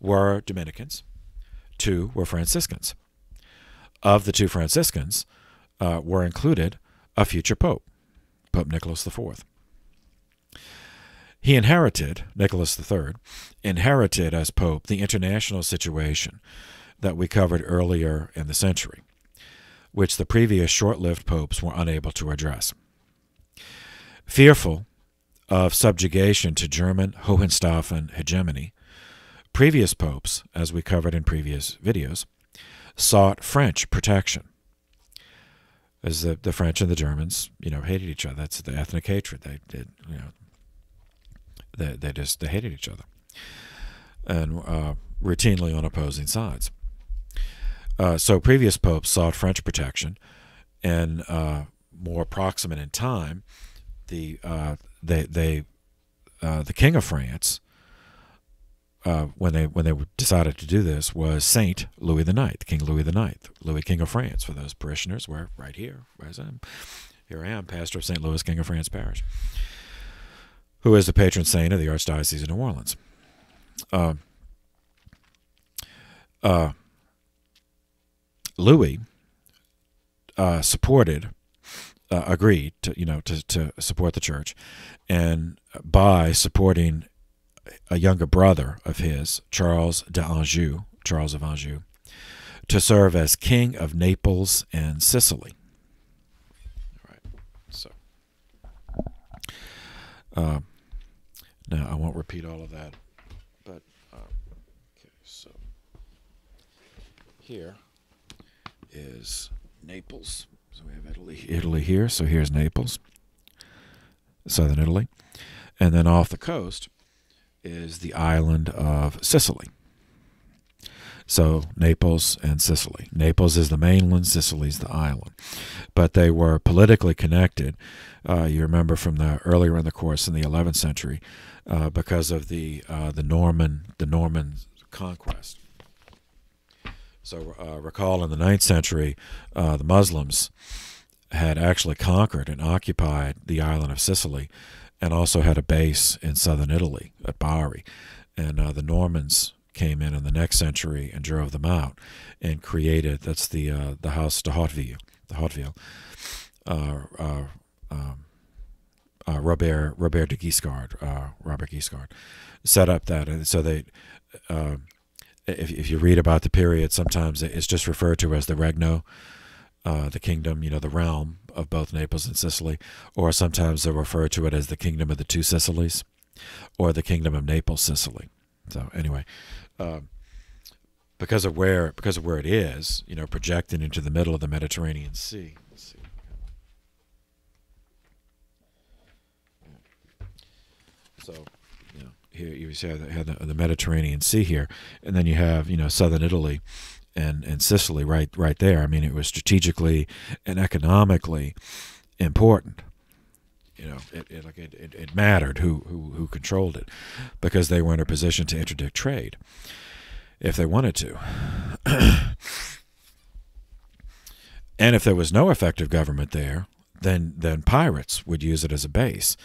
were Dominicans, 2 were Franciscans. Of the 2 Franciscans were included a future pope, Pope Nicholas IV. Nicholas III inherited as pope the international situation that we covered earlier in the century, which the previous short-lived popes were unable to address. Fearful of subjugation to German Hohenstaufen hegemony, previous popes, as we covered in previous videos, sought French protection, as the French and the Germans, hated each other. That's the ethnic hatred. They hated each other. and routinely on opposing sides. So previous popes sought French protection, and more proximate in time, the King of France, when they decided to do this, was Saint Louis IX, King Louis IX, Louis King of France. For those parishioners, we're right here. Here I am, pastor of St. Louis King of France Parish, who is the patron saint of the Archdiocese of New Orleans. Louis agreed to support the church, and by supporting a younger brother of his, Charles of Anjou, to serve as King of Naples and Sicily. All right, so now I won't repeat all of that, but okay, so here is Naples. So we have Italy here. So here's Naples, southern Italy, and then off the coast is the island of Sicily. So Naples and Sicily. Naples is the mainland, Sicily's the island. But they were politically connected. You remember from the earlier in the course in the 11th century, because of the Norman conquest. So recall in the 9th century, the Muslims had actually conquered and occupied the island of Sicily, and also had a base in southern Italy at Bari. And the Normans came in the next century and drove them out, and created, that's the House de Hauteville, Robert de Guiscard, Robert Guiscard, set up that. And so they, if you read about the period, sometimes it's just referred to as the Regno, the kingdom, the realm of both Naples and Sicily, or sometimes they refer to it as the kingdom of the two Sicilies, or the kingdom of Naples, Sicily. So anyway, because of where it is, projecting into the middle of the Mediterranean Sea. Let's see. So, here you have the Mediterranean Sea here, and then you have southern Italy and Sicily right there. I mean, it was strategically and economically important. It mattered who controlled it, because they were in a position to interdict trade if they wanted to. And if there was no effective government there, then pirates would use it as a base.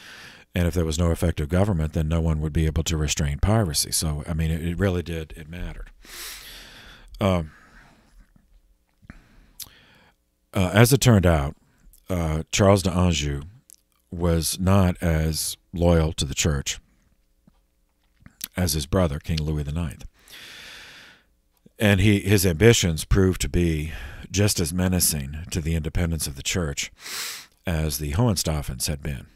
And if there was no effective government, then no one would be able to restrain piracy. So, I mean, it really did, it mattered. As it turned out, Charles d'Anjou was not as loyal to the church as his brother, King Louis IX. And his ambitions proved to be just as menacing to the independence of the church as the Hohenstaufens had been.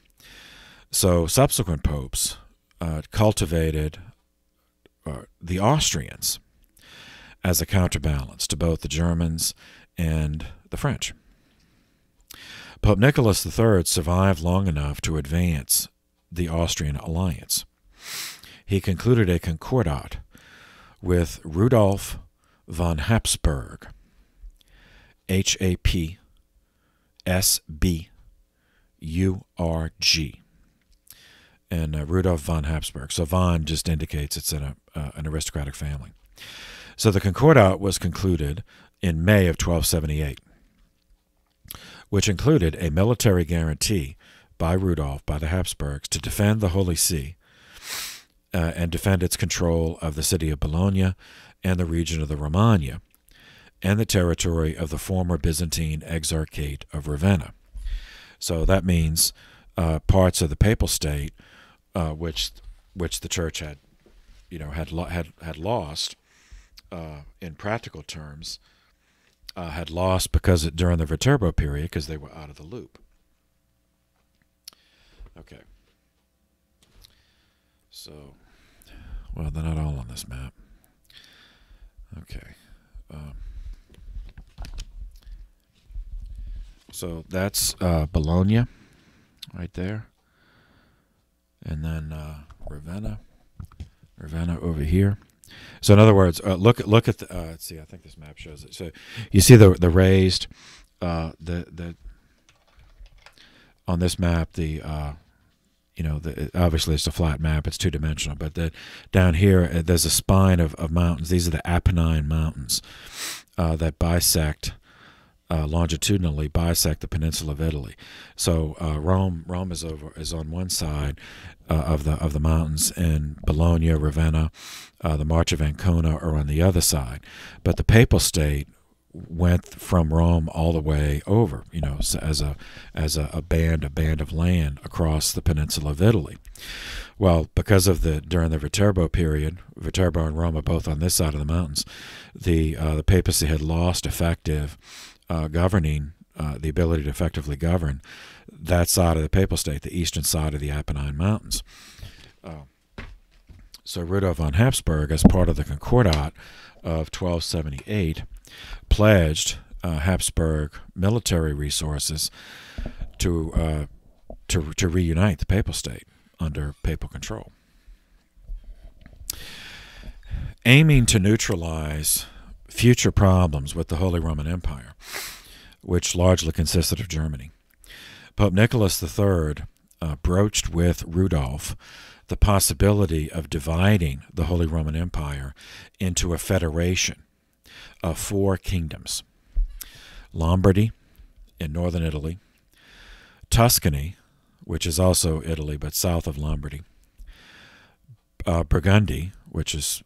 So subsequent popes cultivated the Austrians as a counterbalance to both the Germans and the French. Pope Nicholas III survived long enough to advance the Austrian alliance. He concluded a concordat with Rudolf von Habsburg, Hapsburg, and Rudolf von Habsburg. So von just indicates it's an aristocratic family. So the concordat was concluded in May of 1278, which included a military guarantee by Rudolf, by the Habsburgs, to defend the Holy See and defend its control of the city of Bologna and the region of the Romagna and the territory of the former Byzantine Exarchate of Ravenna. So that means parts of the papal state, which the church had lost in practical terms, had lost because during the Viterbo period, because they were out of the loop. Okay. So, well, they're not all on this map. Okay. So that's Bologna right there. And then Ravenna over here. So in other words, look at the, let's see. I think this map shows it. So you see the raised the on this map the obviously it's a flat map. It's two-dimensional, but down here there's a spine of mountains. These are the Apennine Mountains that bisect. Longitudinally bisect the peninsula of Italy. So Rome is on one side of the mountains, and Bologna, Ravenna, the March of Ancona are on the other side. But the Papal State went from Rome all the way over, as a band of land across the peninsula of Italy. Well, because of during the Viterbo period, Viterbo and Rome are both on this side of the mountains. The papacy had lost effective governing, the ability to effectively govern that side of the Papal State, the eastern side of the Apennine Mountains. So Rudolf von Habsburg, as part of the Concordat of 1278, pledged Habsburg military resources to reunite the Papal State under papal control. Aiming to neutralize future problems with the Holy Roman Empire, which largely consisted of Germany, Pope Nicholas III broached with Rudolf the possibility of dividing the Holy Roman Empire into a federation of 4 kingdoms: Lombardy in northern Italy, Tuscany, which is also Italy but south of Lombardy, Burgundy, which is,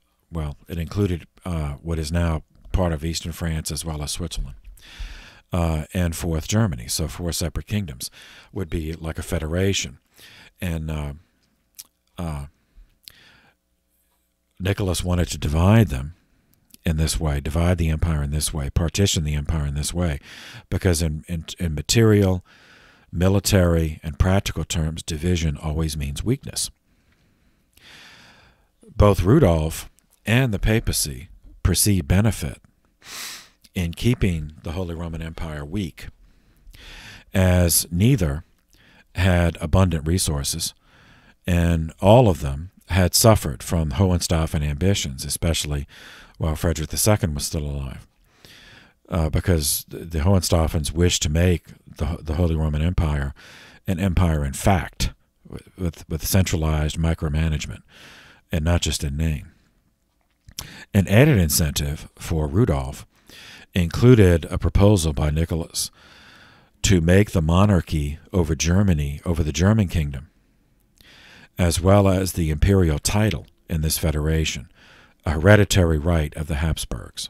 it included what is now part of eastern France as well as Switzerland, and 4th Germany. So 4 separate kingdoms would be like a federation. And Nicholas wanted to divide them in this way, divide the empire in this way, partition the empire in this way, because in material, military, and practical terms, division always means weakness. Both Rudolf and the papacy perceived benefit in keeping the Holy Roman Empire weak, as neither had abundant resources, and all of them had suffered from Hohenstaufen ambitions, especially while Frederick II was still alive, because the Hohenstaufens wished to make the Holy Roman Empire an empire in fact, with centralized micromanagement, and not just in name. An added incentive for Rudolf included a proposal by Nicholas to make the monarchy over Germany, over the German kingdom, as well as the imperial title in this federation, a hereditary right of the Habsburgs,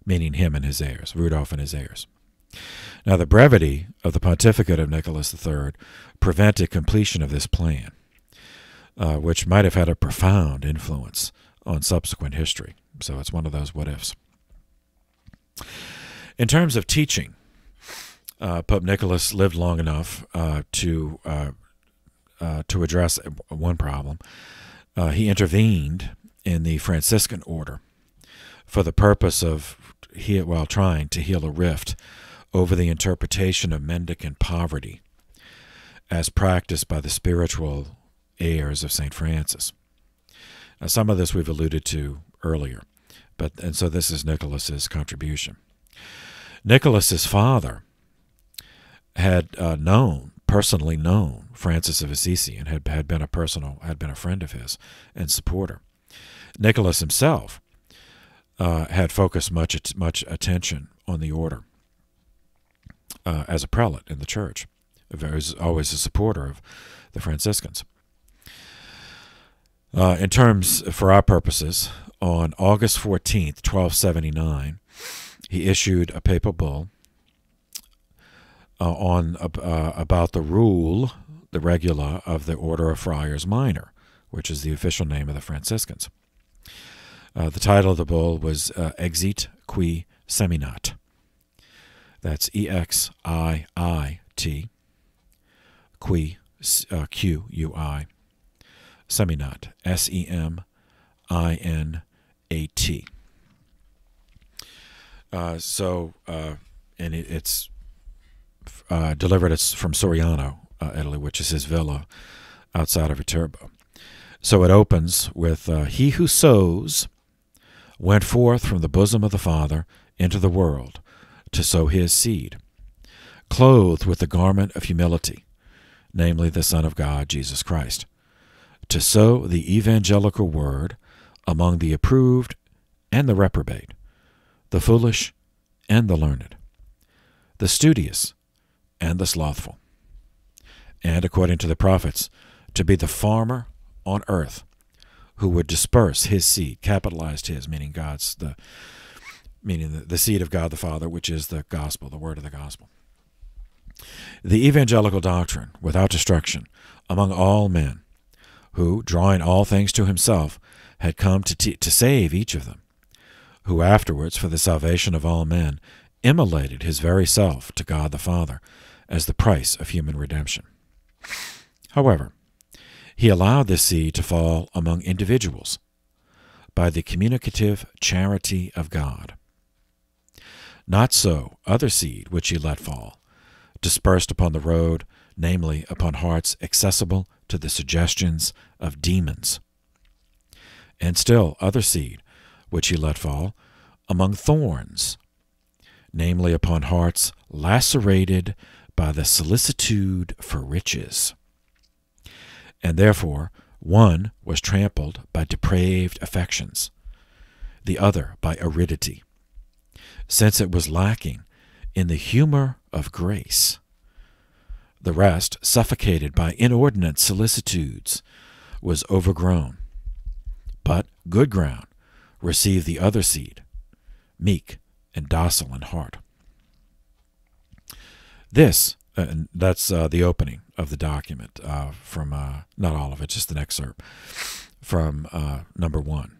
meaning him and his heirs, Rudolf and his heirs. Now, the brevity of the pontificate of Nicholas III prevented completion of this plan, which might have had a profound influence on subsequent history. So it's one of those what-ifs. In terms of teaching, Pope Nicholas lived long enough to address one problem. He intervened in the Franciscan order for the purpose of trying to heal a rift over the interpretation of mendicant poverty as practiced by the spiritual heirs of St. Francis. Now, some of this we've alluded to earlier, and so this is Nicholas's contribution. Nicholas's father had personally known Francis of Assisi and had been a friend of his and supporter. Nicholas himself had focused much attention on the order as a prelate in the church. He was always a supporter of the Franciscans. In terms, for our purposes, on August 14th, 1279, he issued a papal bull about the rule, the regula, of the Order of Friars Minor, which is the official name of the Franciscans. The title of the bull was Exit Qui Seminat. That's E-X-I-I-T, Qui, Q-U-I, Seminat, S-E-M-I-N-A-T. And it's delivered from Soriano, Italy, which is his villa outside of Viterbo. So it opens with, He who sows went forth from the bosom of the Father into the world to sow his seed, clothed with the garment of humility, namely the Son of God, Jesus Christ, to sow the evangelical word among the approved and the reprobate, the foolish and the learned, the studious and the slothful, and, according to the prophets, to be the farmer on earth who would disperse his seed, capitalized his, meaning the seed of God the Father, which is the gospel, the word of the gospel. The evangelical doctrine, without destruction, among all men, who, drawing all things to himself, had come to save each of them, who afterwards, for the salvation of all men, immolated his very self to God the Father as the price of human redemption. However, he allowed this seed to fall among individuals by the communicative charity of God. Not so other seed which he let fall, dispersed upon the road, namely upon hearts accessible to the suggestions of demons. And still other seed which he let fall among thorns, namely upon hearts lacerated by the solicitude for riches. And therefore one was trampled by depraved affections, the other by aridity, since it was lacking in the humor of grace. The rest, suffocated by inordinate solicitudes, was overgrown. But good ground received the other seed, meek and docile in heart. This, that's the opening of the document from, not all of it, just an excerpt from number 1.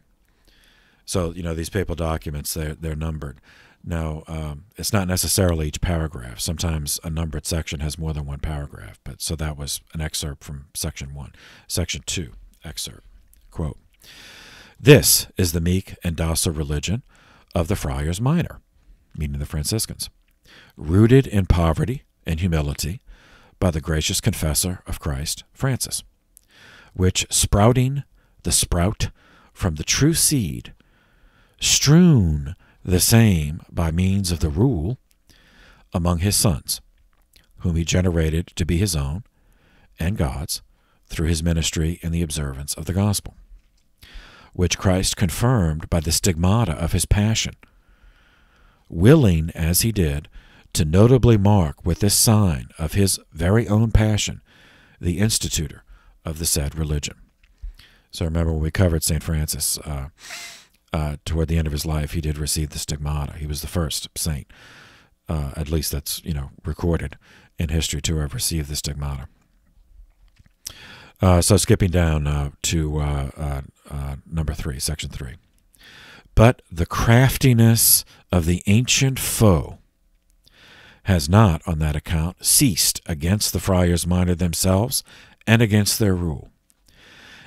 So, these papal documents, they're numbered. Now, it's not necessarily each paragraph. Sometimes a numbered section has more than one paragraph. But so that was an excerpt from section 1. Section 2, excerpt. Quote, "This is the meek and docile religion of the Friars Minor," meaning the Franciscans, "rooted in poverty and humility by the gracious confessor of Christ, Francis, which, sprouting the sprout from the true seed, strewn the same by means of the rule among his sons, whom he generated to be his own and God's through his ministry in the observance of the gospel, which Christ confirmed by the stigmata of his passion, willing as he did to notably mark with this sign of his very own passion the institutor of the said religion." So remember when we covered St. Francis, toward the end of his life, he did receive the stigmata. He was the first saint, at least that's recorded in history, to have received the stigmata. So skipping down to number 3, section 3. "But the craftiness of the ancient foe has not, on that account, ceased against the Friars Minor themselves and against their rule.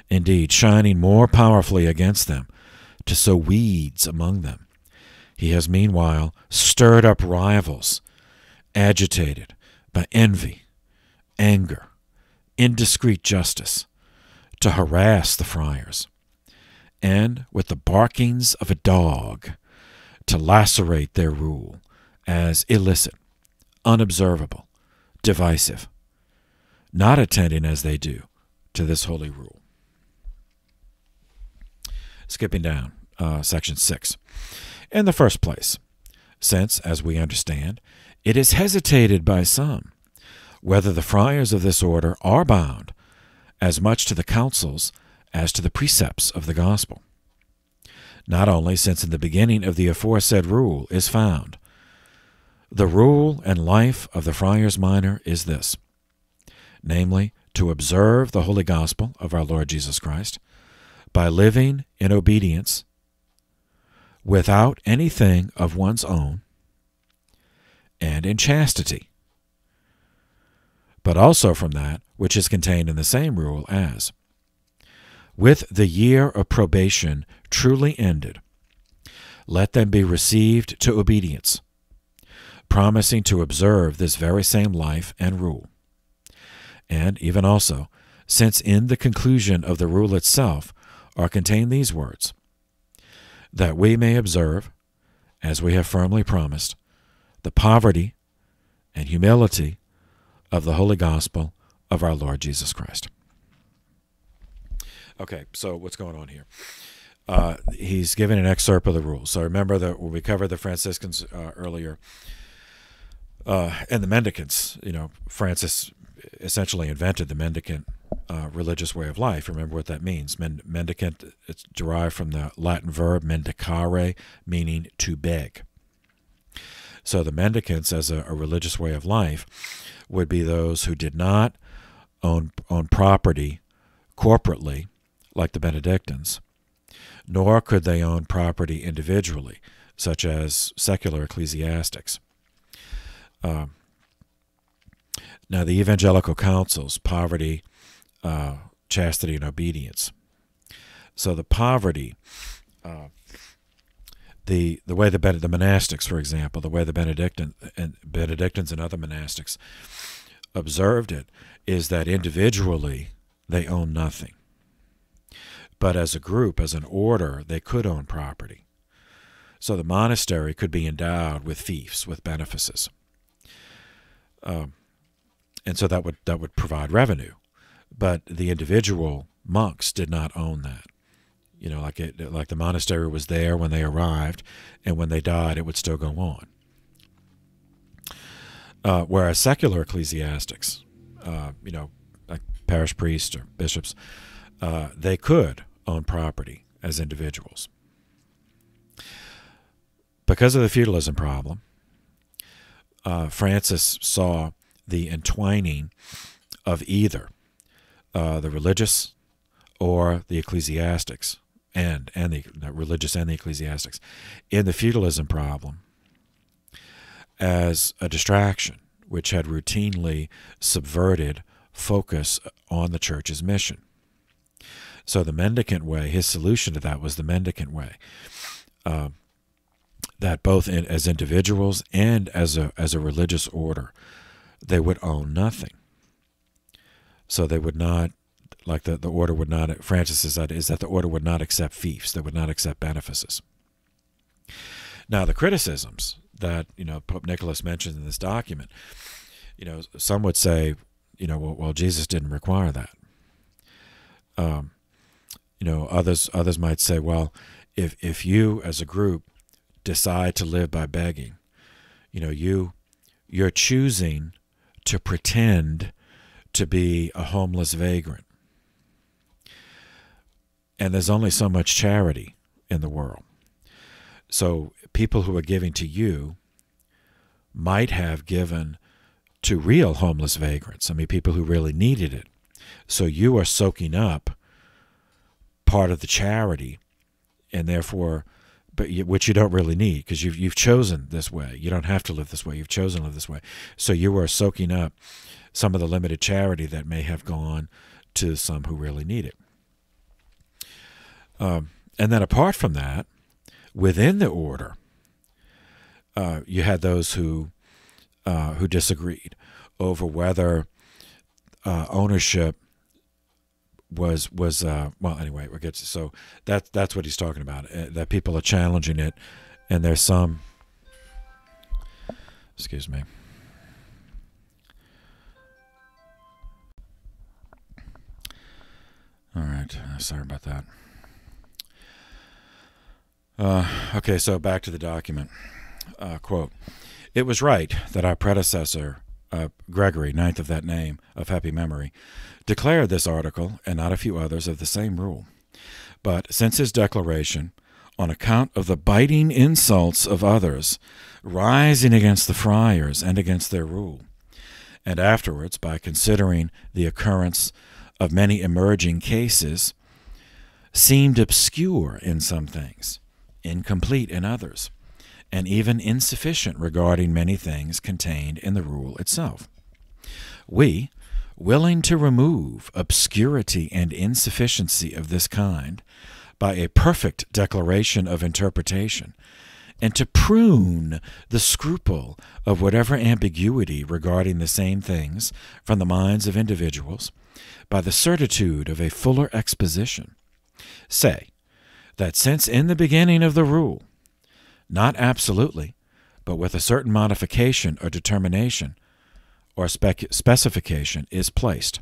Indeed, shining more powerfully against them, to sow weeds among them, he has meanwhile stirred up rivals, agitated by envy, anger, indiscreet justice, to harass the friars, and with the barkings of a dog to lacerate their rule as illicit, unobservable, divisive, not attending as they do to this holy rule." Skipping down, section 6. "In the first place, since, as we understand, it is hesitated by some whether the friars of this order are bound as much to the counsels as to the precepts of the gospel. Not only since in the beginning of the aforesaid rule is found, the rule and life of the Friars Minor is this, namely, to observe the holy gospel of our Lord Jesus Christ by living in obedience without anything of one's own and in chastity, but also from that which is contained in the same rule as, with the year of probation truly ended, let them be received to obedience, promising to observe this very same life and rule. And even also, since in the conclusion of the rule itself are contained these words, that we may observe, as we have firmly promised, the poverty and humility of the holy gospel of our Lord Jesus Christ. Okay, so what's going on here? He's given an excerpt of the rules. So remember that when we covered the Franciscans earlier, and the mendicants, Francis essentially invented the mendicant religious way of life. Remember what that means. Mendicant, it's derived from the Latin verb mendicare, meaning to beg. So the mendicants, as a religious way of life, would be those who did not own property corporately, like the Benedictines, nor could they own property individually, such as secular ecclesiastics. Now, the evangelical counsels, poverty, chastity, and obedience. So the poverty, the way the monastics, for example, the way the Benedictines and other monastics observed it, is that individually they own nothing. But as a group, as an order, they could own property. So the monastery could be endowed with fiefs, with benefices. And so that would provide revenue. But the individual monks did not own that. Like the monastery was there when they arrived, and when they died, it would still go on. Whereas secular ecclesiastics, like parish priests or bishops, they could own property as individuals. Because of the feudalism problem, Francis saw the entwining of either the religious or the ecclesiastics, and the religious and the ecclesiastics, in the feudalism problem as a distraction, which had routinely subverted focus on the church's mission. So the mendicant way, his solution to that was the mendicant way, that both as individuals and as a religious order, they would own nothing. So they would not, like the order would not, Francis's idea is that the order would not accept fiefs, they would not accept benefices. Now the criticisms that Pope Nicholas mentions in this document, some would say, well, Jesus didn't require that. Others might say, well, if you as a group decide to live by begging, you're choosing to pretend to be a homeless vagrant. And there's only so much charity in the world. So people who are giving to you might have given to real homeless vagrants. I mean, people who really needed it. So you are soaking up part of the charity, and therefore, which you don't really need, because you've chosen this way. You don't have to live this way. You've chosen to live this way. So you are soaking up some of the limited charity that may have gone to some who really need it. And then apart from that, within the order, you had those who disagreed over whether ownership was well, anyway, we'll get to, so that's what he's talking about, that people are challenging it, and there's some, excuse me, all right, sorry about that. Okay, so back to the document. Quote, "It was right that our predecessor, Gregory, ninth of that name, of happy memory, declared this article, and not a few others, of the same rule. But since his declaration, on account of the biting insults of others, rising against the friars and against their rule, and afterwards, by considering the occurrence of many emerging cases, seemed obscure in some things, incomplete in others, and even insufficient regarding many things contained in the rule itself. We, willing to remove obscurity and insufficiency of this kind by a perfect declaration of interpretation, and to prune the scruple of whatever ambiguity regarding the same things from the minds of individuals, by the certitude of a fuller exposition, say that since in the beginning of the rule, not absolutely, but with a certain modification or determination or specification is placed,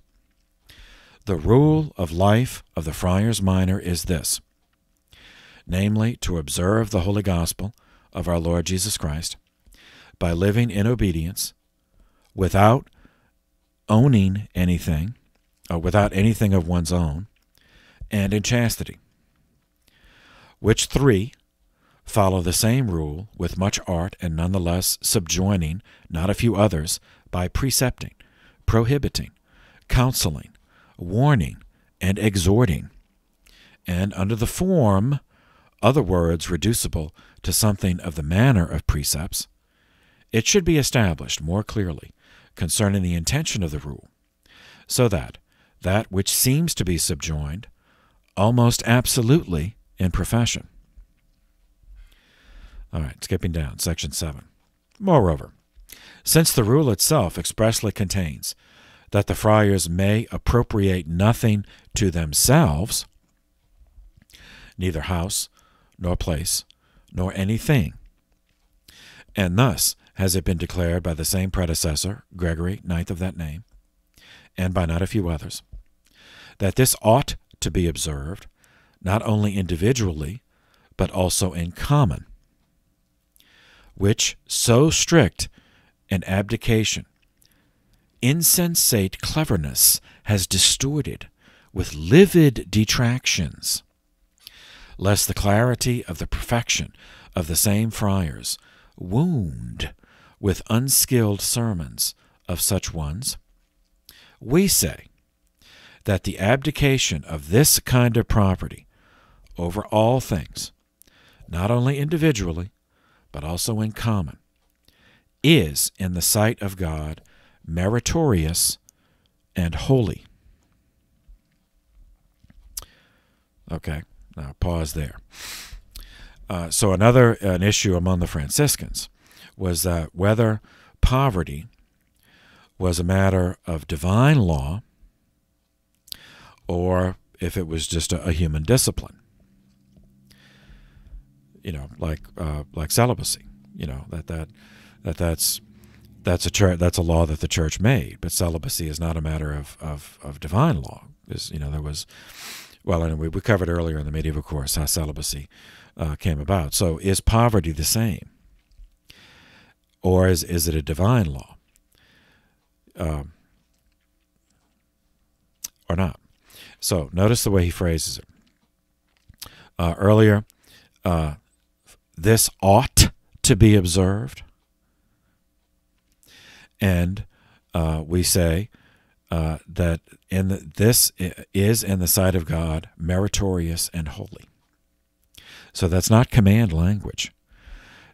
the rule of life of the Friars Minor is this, namely, to observe the Holy Gospel of our Lord Jesus Christ by living in obedience without owning anything, or without anything of one's own, and in chastity, which three follow the same rule with much art and nonetheless subjoining not a few others by precepting, prohibiting, counseling, warning, and exhorting, and under the form, other words reducible to something of the manner of precepts, it should be established more clearly concerning the intention of the rule, so that that which seems to be subjoined almost absolutely in profession. All right, skipping down, section 7. Moreover, since the rule itself expressly contains that the friars may appropriate nothing to themselves, neither house, nor place, nor anything, and thus has it been declared by the same predecessor, Gregory, ninth of that name, and by not a few others, that this ought to be observed not only individually, but also in common, which so strict an abdication, insensate cleverness has distorted with livid detractions, lest the clarity of the perfection of the same friars wound with unskilled sermons of such ones, we say that the abdication of this kind of property over all things, not only individually, but also in common, is in the sight of God meritorious and holy. Okay, now pause there. So an issue among the Franciscans was that whether poverty was a matter of divine law or if it was just a human discipline. Like celibacy. That's a law that the church made, but celibacy is not a matter of divine law. We covered earlier in the medieval course how celibacy came about. So is poverty the same? Or is it a divine law? Or not? So notice the way he phrases it. Earlier, this ought to be observed. And we say that this is in the sight of God meritorious and holy. So that's not command language.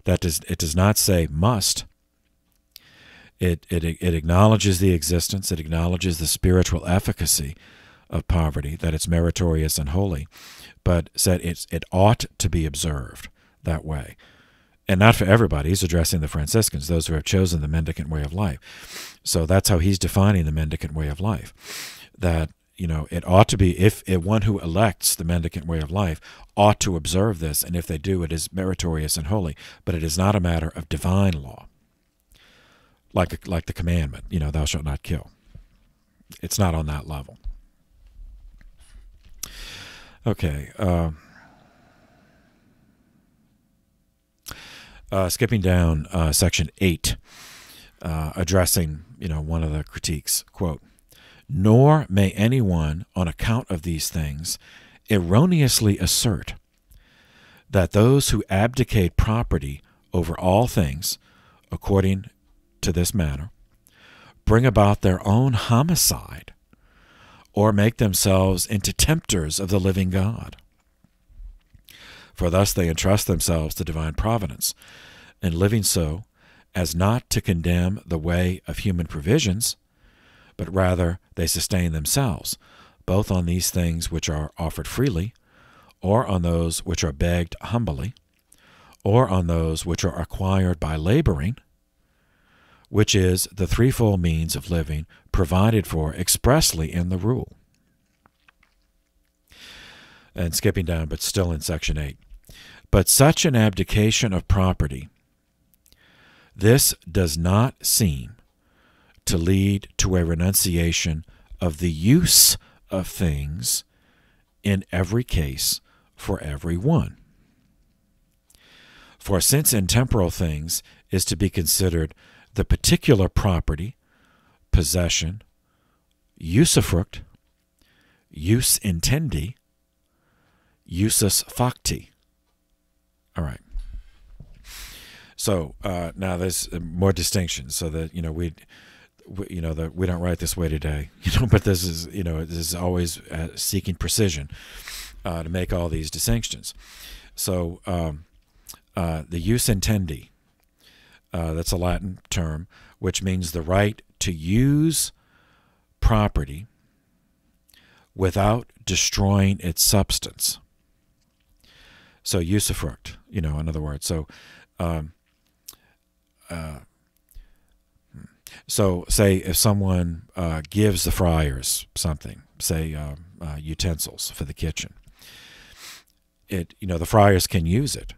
It does not say must. It acknowledges the existence. It acknowledges the spiritual efficacy of poverty, that it's meritorious and holy, but said it ought to be observed that way. And not for everybody. He's addressing the Franciscans, those who have chosen the mendicant way of life. So that's how he's defining the mendicant way of life. That, it ought to be, if one who elects the mendicant way of life ought to observe this, and if they do, it is meritorious and holy. But it is not a matter of divine law, like the commandment, thou shalt not kill. It's not on that level. Okay. Skipping down section 8, addressing one of the critiques, quote, "Nor may anyone on account of these things erroneously assert that those who abdicate property over all things according to this manner bring about their own homicide or make themselves into tempters of the living God. For thus they entrust themselves to divine providence, and living so as not to condemn the way of human provisions, but rather they sustain themselves, both on these things which are offered freely, or on those which are begged humbly, or on those which are acquired by laboring, which is the threefold means of living provided for expressly in the rule. And skipping down, but still in section 8. But such an abdication of property, this does not seem to lead to a renunciation of the use of things in every case for every one. For since in temporal things is to be considered the particular property, possession, usufruct, jus intendi, usus facti. All right. So now there's more distinctions, so that we don't write this way today, but this is always seeking precision to make all these distinctions. So the jus intendi, that's a Latin term, which means the right to use property without destroying its substance. So usufruct, in other words. So say if someone gives the friars something, say utensils for the kitchen, the friars can use it.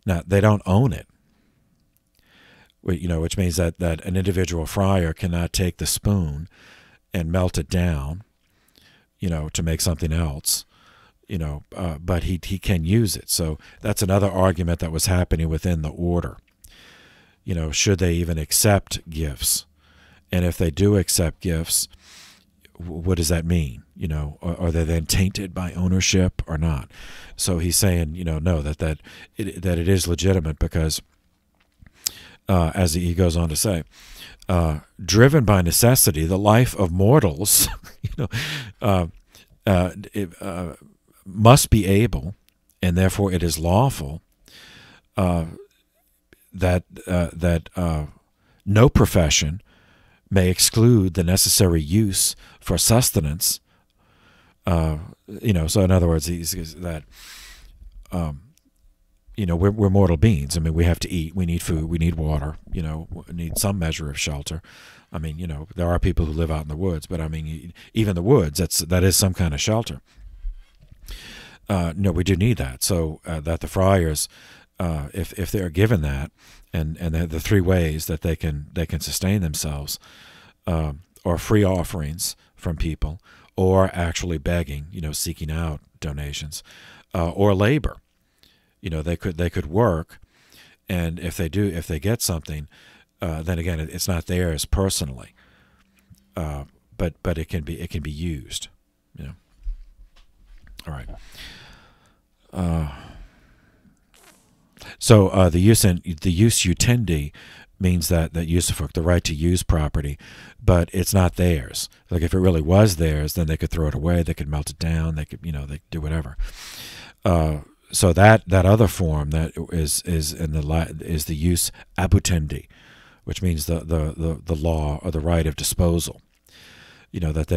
Now, they don't own it, which means that an individual friar cannot take the spoon and melt it down, to make something else, but he can use it. So that's another argument that was happening within the order. Should they even accept gifts? And if they do accept gifts, what does that mean? Are they then tainted by ownership or not? So he's saying, no, that it is legitimate because, as he goes on to say, driven by necessity, the life of mortals, must be able, and therefore it is lawful, that no profession may exclude the necessary use for sustenance. So in other words, he's that, we're mortal beings. I mean, we have to eat, we need food, we need water, we need some measure of shelter. I mean, there are people who live out in the woods, but I mean, even the woods, that is some kind of shelter. No, we do need that. So that the friars, if they're given that, and the three ways that they can sustain themselves, or free offerings from people, or actually begging, seeking out donations, or labor. They could work, and if they get something, then again it's not theirs personally, but it can be used. All right. So the jus utendi means that usufruct, the right to use property, but it's not theirs. Like if it really was theirs, then they could throw it away, they could melt it down, they could they do whatever. So that other form that is the jus abutendi, which means the law or the right of disposal. That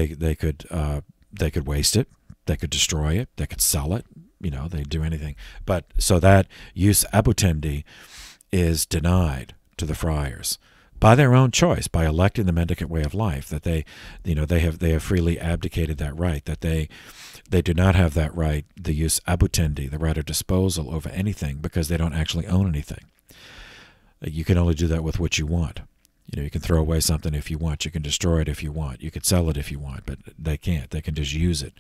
they could waste it, they could destroy it, they could sell it. They do anything. But so that jus abutendi is denied to the friars by their own choice, by electing the mendicant way of life, that they have freely abdicated that right, that they do not have that right, the jus abutendi, the right of disposal over anything, because they don't actually own anything. You can only do that with what you want. You can throw away something if you want, you can destroy it if you want, you could sell it if you want, but they can't. They can just use it.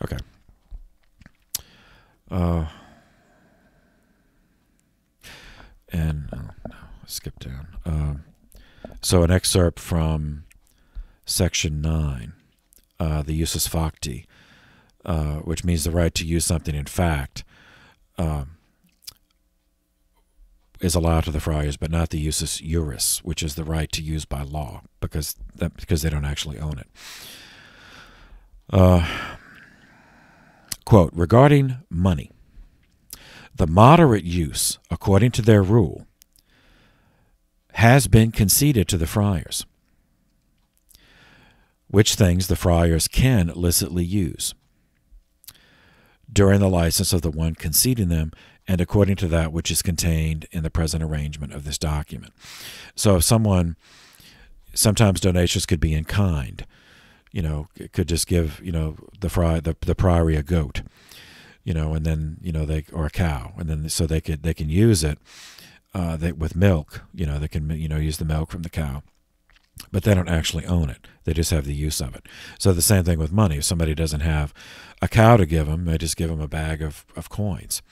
Okay. Skip down. So an excerpt from section 9, the usus facti, which means the right to use something in fact, is allowed to the friars, but not the usus juris, which is the right to use by law, because they don't actually own it. Quote, regarding money, the moderate use, according to their rule, has been conceded to the friars, which things the friars can licitly use, during the license of the one conceding them, and according to that which is contained in the present arrangement of this document. So if sometimes donations could be in kind. It could just give, the priory a goat, and then, or a cow, and then so they can use it with milk, they can, use the milk from the cow, but they don't actually own it. They just have the use of it. So the same thing with money. If somebody doesn't have a cow to give them, they just give them a bag of coins.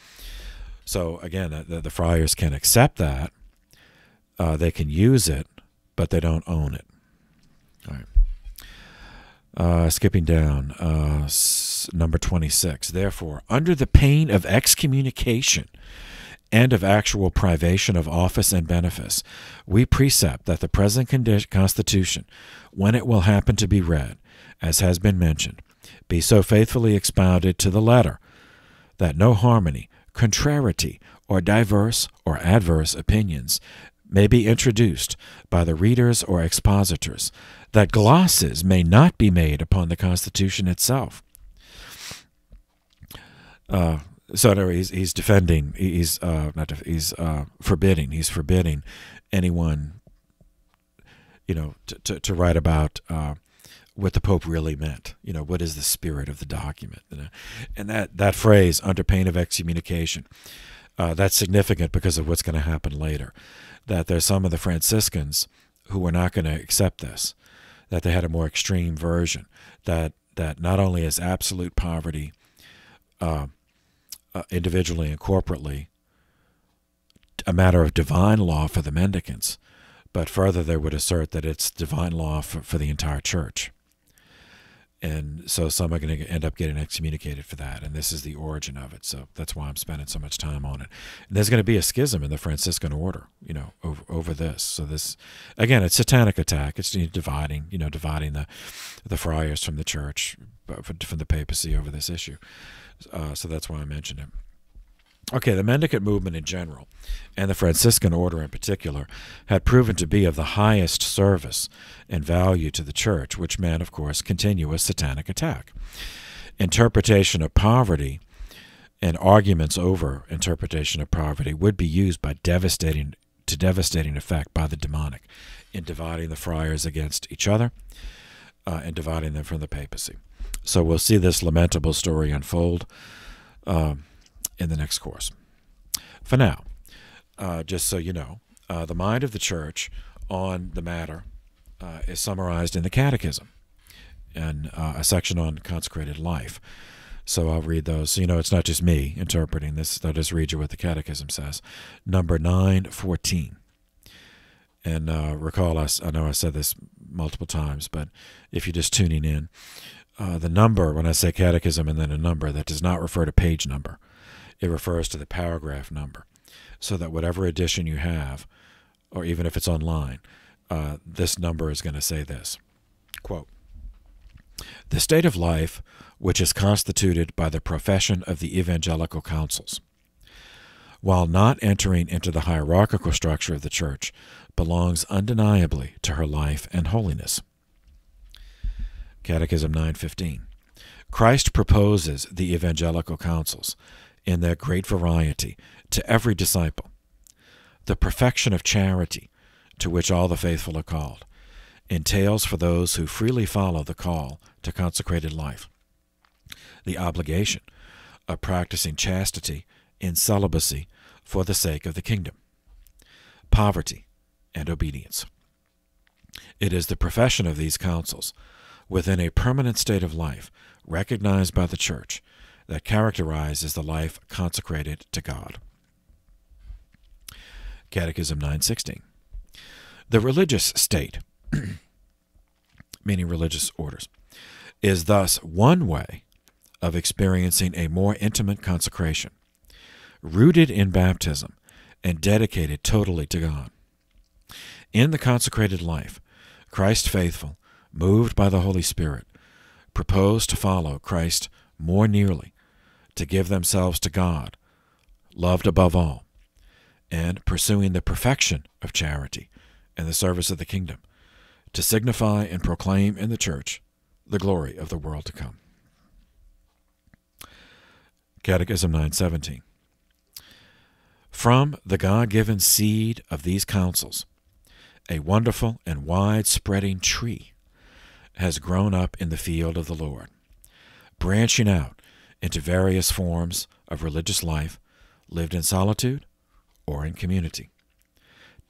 So again, the friars can accept that. They can use it, but they don't own it. All right. Skipping down, number 26. Therefore, under the pain of excommunication and of actual privation of office and benefice, we precept that the present Constitution, when it will happen to be read, as has been mentioned, be so faithfully expounded to the letter, that no harmony, contrariety, or diverse or adverse opinions may be introduced by the readers or expositors, that glosses may not be made upon the Constitution itself. So he's defending. He's forbidding anyone, to write about what the Pope really meant. What is the spirit of the document? And that phrase, under pain of excommunication, that's significant because of what's going to happen later. That there's some of the Franciscans who were not going to accept this. That they had a more extreme version. That not only is absolute poverty, individually and corporately, a matter of divine law for the mendicants, but further they would assert that it's divine law for the entire church. And so some are going to end up getting excommunicated for that, and this is the origin of it. So that's why I'm spending so much time on it. And there's going to be a schism in the Franciscan order, over this. So this, again, it's satanic attack. It's dividing the friars from the church, from the papacy over this issue. So that's why I mentioned it. Okay, the mendicant movement in general, and the Franciscan order in particular, had proven to be of the highest service and value to the church, which meant, of course, continuous satanic attack. Interpretation of poverty and arguments over interpretation of poverty would be used by devastating effect by the demonic in dividing the friars against each other and dividing them from the papacy. So we'll see this lamentable story unfold in the next course. For now, just so you know, the mind of the church on the matter is summarized in the Catechism, and a section on consecrated life. So I'll read those. So it's not just me interpreting this. I'll just read you what the Catechism says. Number 914. And recall, I know I said this multiple times, but if you're just tuning in, the number, when I say Catechism and then a number, that does not refer to page number. It refers to the paragraph number, so that whatever edition you have, or even if it's online, this number is going to say this, quote, "The state of life which is constituted by the profession of the evangelical councils, while not entering into the hierarchical structure of the church, belongs undeniably to her life and holiness." Catechism 915. Christ proposes the evangelical councils in their great variety to every disciple. The perfection of charity, to which all the faithful are called, entails for those who freely follow the call to consecrated life the obligation of practicing chastity in celibacy for the sake of the kingdom, poverty, and obedience. It is the profession of these counsels within a permanent state of life recognized by the Church that characterizes the life consecrated to God. Catechism 916. The religious state, meaning religious orders, is thus one way of experiencing a more intimate consecration, rooted in baptism and dedicated totally to God. In the consecrated life, Christ faithful, moved by the Holy Spirit, propose to follow Christ more nearly, to give themselves to God, loved above all, and pursuing the perfection of charity and the service of the kingdom, to signify and proclaim in the church the glory of the world to come. Catechism 917. From the God-given seed of these councils, a wonderful and wide-spreading tree has grown up in the field of the Lord, branching out into various forms of religious life lived in solitude or in community.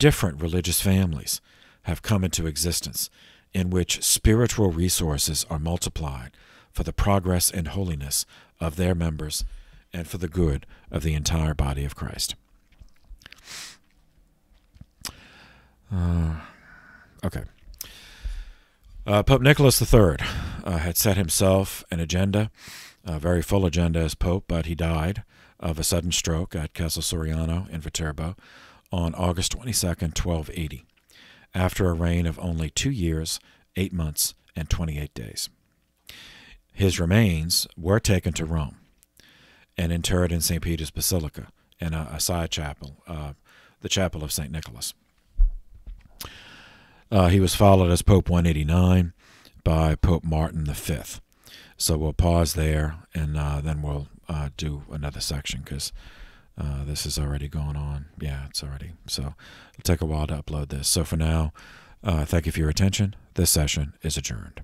Different religious families have come into existence in which spiritual resources are multiplied for the progress and holiness of their members and for the good of the entire body of Christ. Okay. Pope Nicholas III had set himself an agenda, a very full agenda as Pope, but he died of a sudden stroke at Castel Soriano in Viterbo on August 22nd, 1280, after a reign of only 2 years, 8 months, and 28 days. His remains were taken to Rome and interred in St. Peter's Basilica in a side chapel, the Chapel of St. Nicholas. He was followed as Pope 189 by Pope Martin V. So we'll pause there, and then we'll do another section because this is already going on. Yeah, it's already. So it'll take a while to upload this. So for now, thank you for your attention. This session is adjourned.